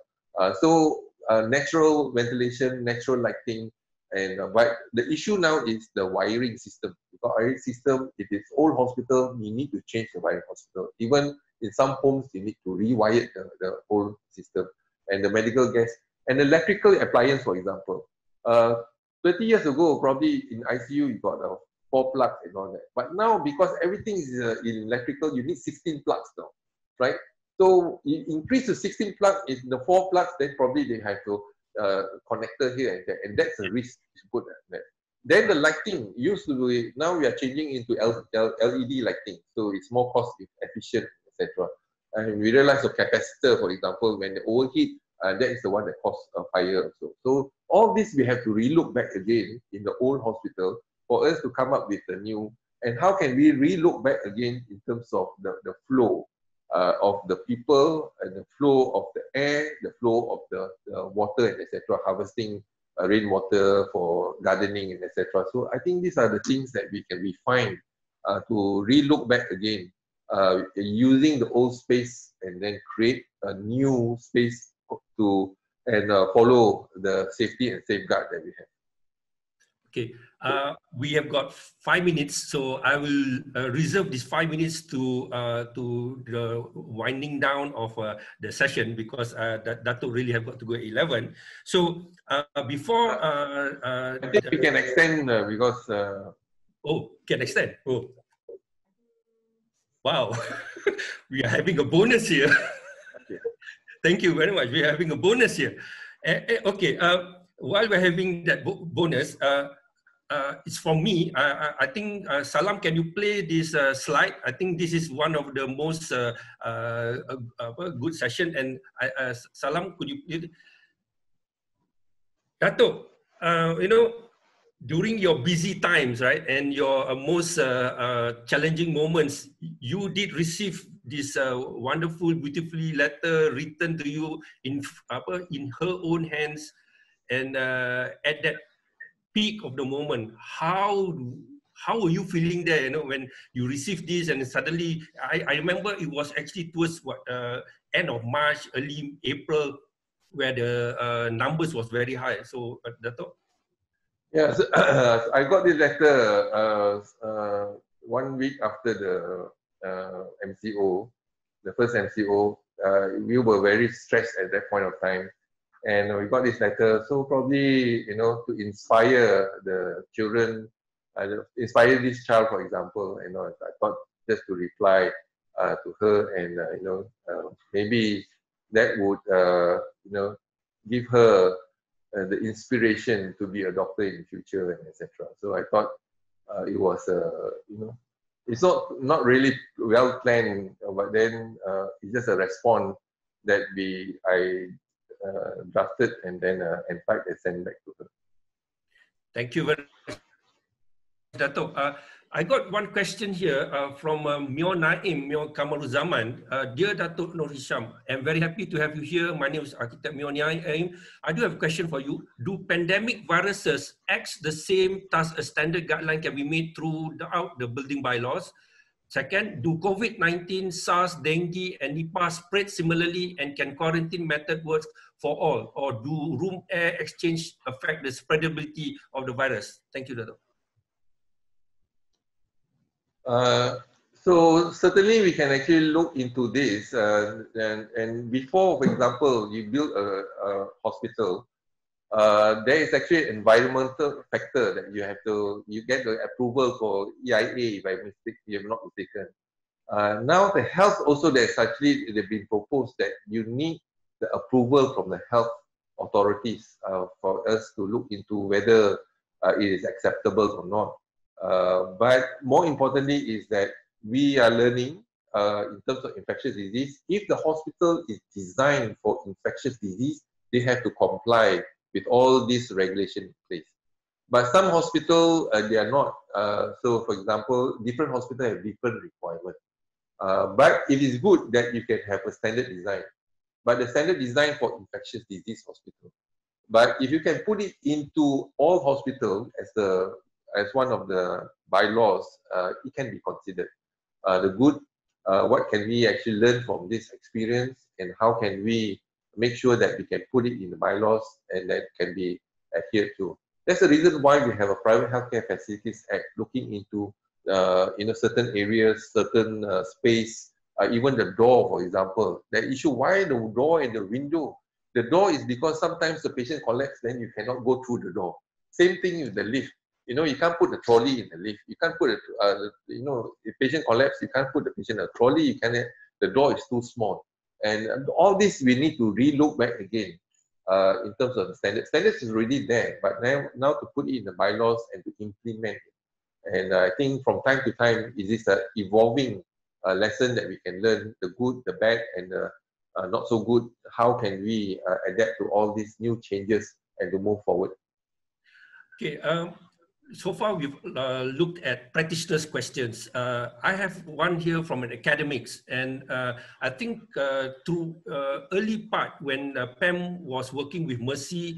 Natural ventilation, natural lighting, and but the issue now is the wiring system. Because wiring system, if it's old hospital, you need to change the wiring hospital. Even in some homes, you need to rewire the whole system. And the medical gas and electrical appliance, for example. 30 years ago, probably in ICU, you got 4 plugs and all that. But now, because everything is in electrical, you need 16 plugs now, right? So you increase to 16 plugs, in the 4 plugs, then probably they have to connector here and there, and that's a risk to put that. Then the lighting used to be, now we are changing into LED lighting, so it's more cost efficient, etc. And we realize the capacitor, for example, when they overheat, that is the one that causes a fire also. So all this we have to relook back again in the old hospital for us to come up with the new. And how can we relook back again in terms of the flow of the people and the flow of the air, the flow of the water, and etc. Harvesting rainwater for gardening and etc. So I think these are the things that we can refine to relook back again, using the old space and then create a new space to follow the safety and safeguard that we have. Okay, we have got 5 minutes, so I will reserve these 5 minutes to the winding down of the session, because Datuk really have got to go at 11. So before I think we can extend because can extend. Oh, wow, we are having a bonus here. Okay. Thank you very much. We are having a bonus here. Okay, while we're having that bonus. It's from me. I think, Salam, can you play this slide? I think this is one of the most good session. And Salam, could you Datuk, during your busy times, right, and your most challenging moments, you did receive this wonderful, beautifully letter written to you in her own hands, and at that peak of the moment, how were you feeling there? When you received this, and suddenly, I remember it was actually towards end of March, early April, where the numbers was very high. So, Datuk. Yeah, so, I got this letter 1 week after the MCO, the first MCO. We were very stressed at that point of time, and we got this letter. So probably, to inspire the children, inspire this child, for example, I thought just to reply to her, and maybe that would give her the inspiration to be a doctor in future, and etc. So I thought it was it's not really well planned, but then it's just a response that I drafted, and then in fact I sent back to her. Thank you very much, Datuk. I got one question here from Mio Naim, Mio Kamaluzaman. Dear Datuk Noor Hisham, I'm very happy to have you here. My name is Akitek Mio Naim. I do have a question for you. Do pandemic viruses act the same, thus a standard guideline can be made throughout the building bylaws? Second, do COVID-19, SARS, dengue, and Nipah spread similarly, and can quarantine method work for all? Or do room air exchange affect the spreadability of the virus? Thank you, Datuk. So certainly we can actually look into this, and before, for example, you build a hospital, there is actually an environmental factor that you get the approval for EIA, if I'm not mistaken. Now the health also, there's actually they've been proposed that you need the approval from the health authorities for us to look into whether it is acceptable or not. But more importantly is that we are learning in terms of infectious disease. If the hospital is designed for infectious disease, they have to comply with all these regulations in place. But some hospitals, they are not. So for example, different hospitals have different requirements. But it is good that you can have a standard design. But the standard design for infectious disease hospital. But if you can put it into all hospitals as one of the bylaws, it can be considered. What can we actually learn from this experience, and how can we make sure that we can put it in the bylaws and that can be adhered to? That's the reason why we have a Private Healthcare Facilities Act looking into certain areas, certain space, even the door, for example. The issue why the door and the window. The door is because sometimes the patient collapses, then you cannot go through the door. Same thing with the lift. You can't put the trolley in the lift. You can't put if patient collapses, you can't put the patient in a trolley. The door is too small. And all this we need to relook back again in terms of the standards. Standards is already there, but now to put it in the bylaws and to implement it. And I think from time to time, it is an evolving lesson that we can learn, the good, the bad, and the not so good. How can we adapt to all these new changes and to move forward? Okay. So far, we've looked at practitioners' questions. I have one here from an academics, and I think through early part when PAM was working with Mercy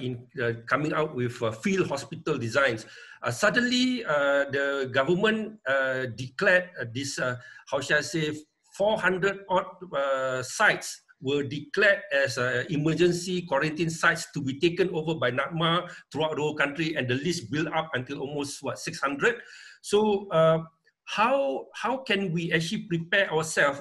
in coming out with field hospital designs, suddenly the government declared this, how shall I say, 400 odd sites were declared as emergency quarantine sites to be taken over by NATMA throughout the whole country, and the list built up until almost 600. So how can we actually prepare ourselves?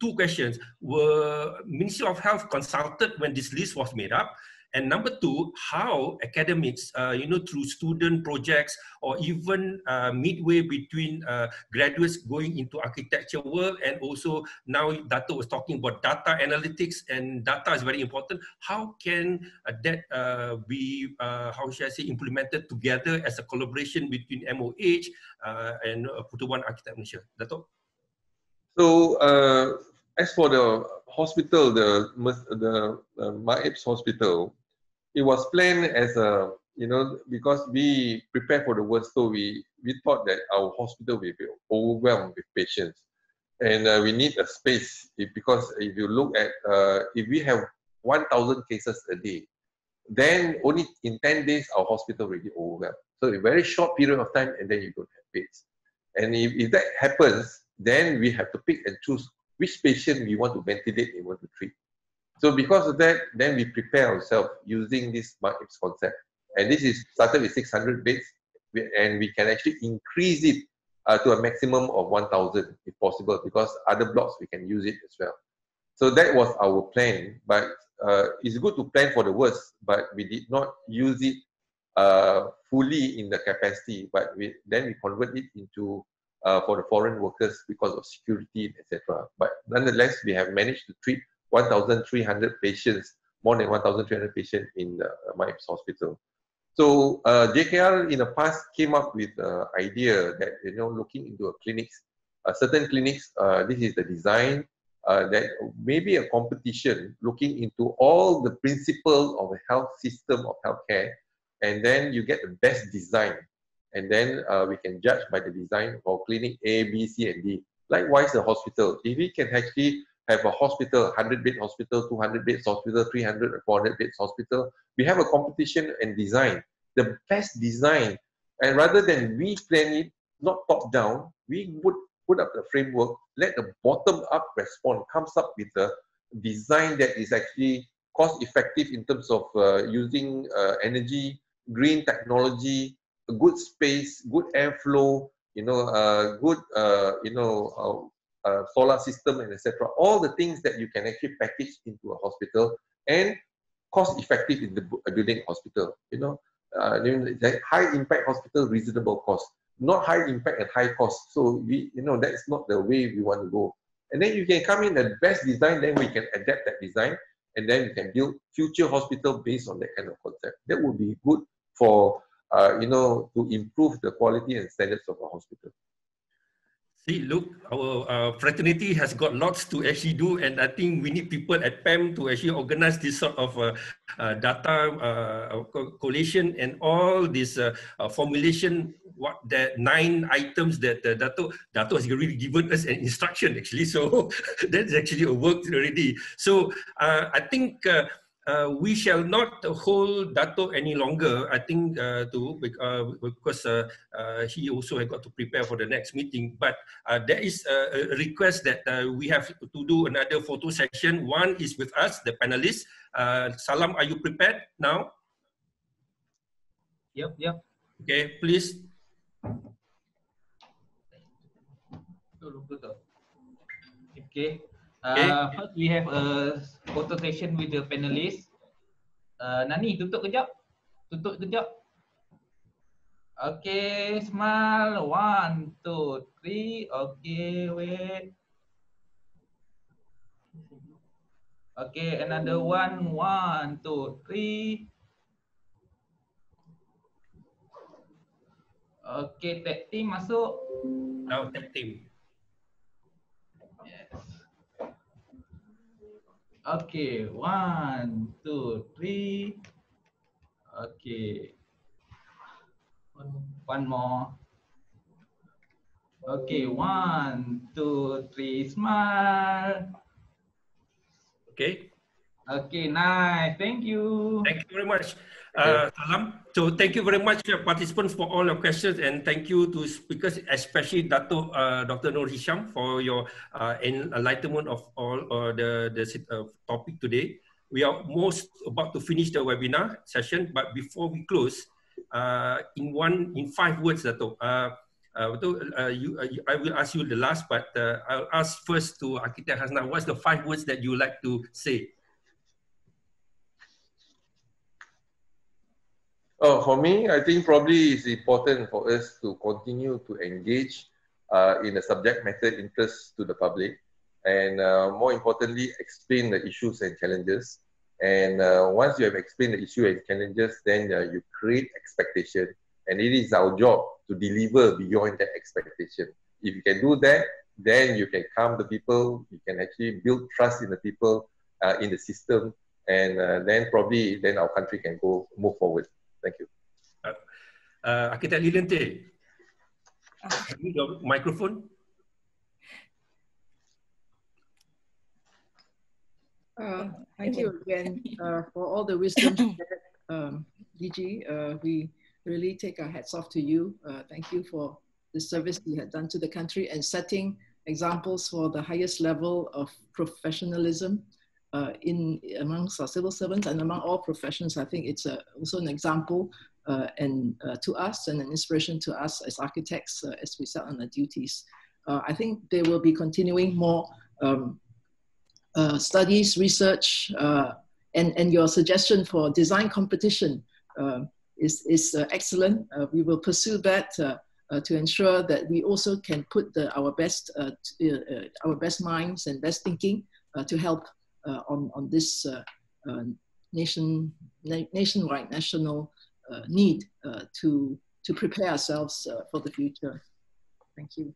Two questions: were Ministry of Health consulted when this list was made up? And number two, how academics, through student projects or even midway between graduates going into architecture world, and also now Datuk was talking about data analytics, and data is very important. How can that be, how should I say, implemented together as a collaboration between MOH and Pertubuhan Architect Malaysia? Datuk? So as for the hospital, the MAEPS hospital, it was planned as a, you know, because we prepare for the worst, so we thought that our hospital will be overwhelmed with patients, and we need a space, because if you look at, if we have 1,000 cases a day, then only in 10 days our hospital will be overwhelmed. So a very short period of time, and then you don't have beds. And if that happens, then we have to pick and choose which patient we want to ventilate and want to treat. So because of that, then we prepare ourselves using this SmartX concept. And this is started with 600 beds, and we can actually increase it to a maximum of 1,000 if possible, because other blocks we can use it as well. So that was our plan, but it's good to plan for the worst, but we did not use it fully in the capacity, but then we convert it into for the foreign workers because of security, etc. But nonetheless, we have managed to treat 1,300 patients, more than 1,300 patients in the MIPS hospital. So JKR in the past came up with the idea that, you know, looking into a clinics, certain clinics, this is the design, that maybe a competition looking into all the principles of a health system of healthcare, and then you get the best design, and then we can judge by the design for clinic A, B, C, and D. Likewise, the hospital, if we can actually have a hospital, 100-bed hospital, 200-bed hospital, 300 or 400-bed hospital, we have a competition and design, the best design. And rather than we plan it, not top down, we would put up the framework, let the bottom up response comes up with a design that is actually cost effective in terms of using energy, green technology, a good space, good airflow, you know, good, you know, solar system, and etc. All the things that you can actually package into a hospital and cost effective in the building hospital. You know, high impact hospital, reasonable cost, not high impact and high cost. So we, you know, that's not the way we want to go. And then you can come in the best design, then we can adapt that design, and then we can build future hospital based on that kind of concept. That would be good for, you know, to improve the quality and standards of a hospital. See, look, our fraternity has got lots to actually do, and I think we need people at PAM to actually organize this sort of data collation and all this formulation. What the 9 items that Datuk has already given us an instruction actually, so that's actually a work already. So I think we shall not hold Datuk any longer, I think, because he also had got to prepare for the next meeting. But there is a request that we have to do another photo session. One is with us, the panelists. Salam, are you prepared now? Yep. Okay, please. Okay. First we have a photo session with the panelists. Nani, tutup kejap. Okay, smile. 1, 2, 3. Okay, wait. Okay, another one. 1, 2, 3. Okay, tag team masuk. Now tag team. Yes. Okay, 1, 2, 3. Okay. One more. Okay, 1, 2, 3, smile. Okay. Okay, nice. Thank you. Thank you very much, Salam. So thank you very much, participants, for all your questions, and thank you to speakers, especially Datuk Dr. Noor Hisham, for your enlightenment of all the topic today. We are almost about to finish the webinar session, but before we close, in 5 words, Datuk. I will ask you the last, but I'll ask first to Akitek Hasna. What's the 5 words that you like to say? For me, I think probably it's important for us to continue to engage in the subject matter interest to the public, and more importantly, explain the issues and challenges. And once you have explained the issue and challenges, then you create expectation, and it is our job to deliver beyond that expectation. If you can do that, then you can calm the people, you can actually build trust in the people, in the system, and then probably then our country can move forward. Thank you. Akitek Lillian Tay, your microphone. Thank you again for all the wisdom shared, DG. We really take our hats off to you. Thank you for the service you had done to the country and setting examples for the highest level of professionalism amongst our civil servants and among all professions. I think it's also an example to us and an inspiration to us as architects as we set on our duties. I think there will be continuing more studies, research, and your suggestion for design competition is excellent. We will pursue that to ensure that we also can put our best minds and best thinking to help on this nationwide national need to prepare ourselves for the future. Thank you.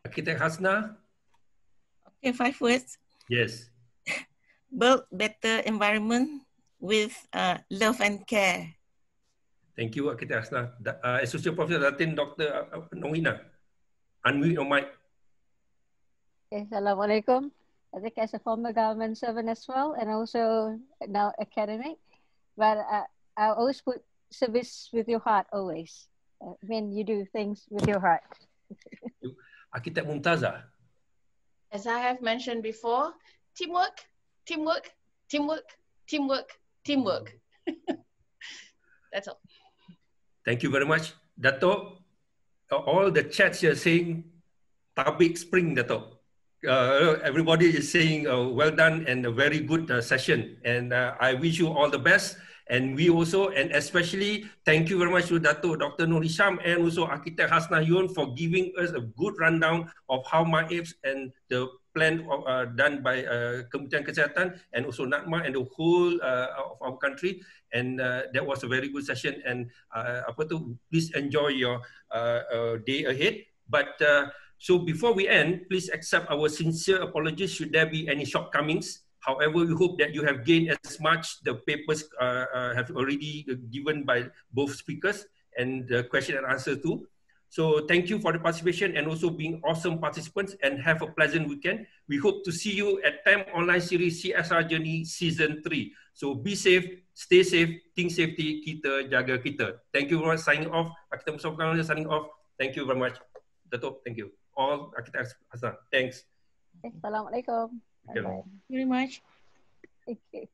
Akitek Hasna. Okay, 5 words. Yes. Build better environment with love and care. Thank you, Akitek Hasna. Associate Professor Datin, Dr. Norwina. Unmute your mic. Okay, Assalamualaikum. I think as a former government servant as well, and also now academic, but I always put service with your heart always. When you do things with your heart. Akitek Mumtazah. As I have mentioned before, teamwork, teamwork, teamwork, teamwork, teamwork. That's all. Thank you very much. Datuk, all the chats you're saying, Tabik Spring, Datuk. Everybody is saying well done and a very good session. And I wish you all the best. And we also, and especially, thank you very much to Datuk Dr. Noor Hisham and also Akitek Hasna Yun for giving us a good rundown of how MAIPS and the plan done by Kementerian Kesihatan and also NATMA and the whole of our country. And that was a very good session. And please enjoy your day ahead. But so before we end, please accept our sincere apologies should there be any shortcomings. However, we hope that you have gained as much. The papers have already given by both speakers and the question and answer too. So thank you for the participation and also being awesome participants, and have a pleasant weekend. We hope to see you at PAM Online Series CSR Journey Season 3. So be safe, stay safe, think safety, kita jaga kita. Thank you very much. Signing off. Akitek Mustapha signing off. Thank you very much. Datuk, thank you. All Akitek Hasna. Thanks. Assalamualaikum. Thank you very much. Thank you.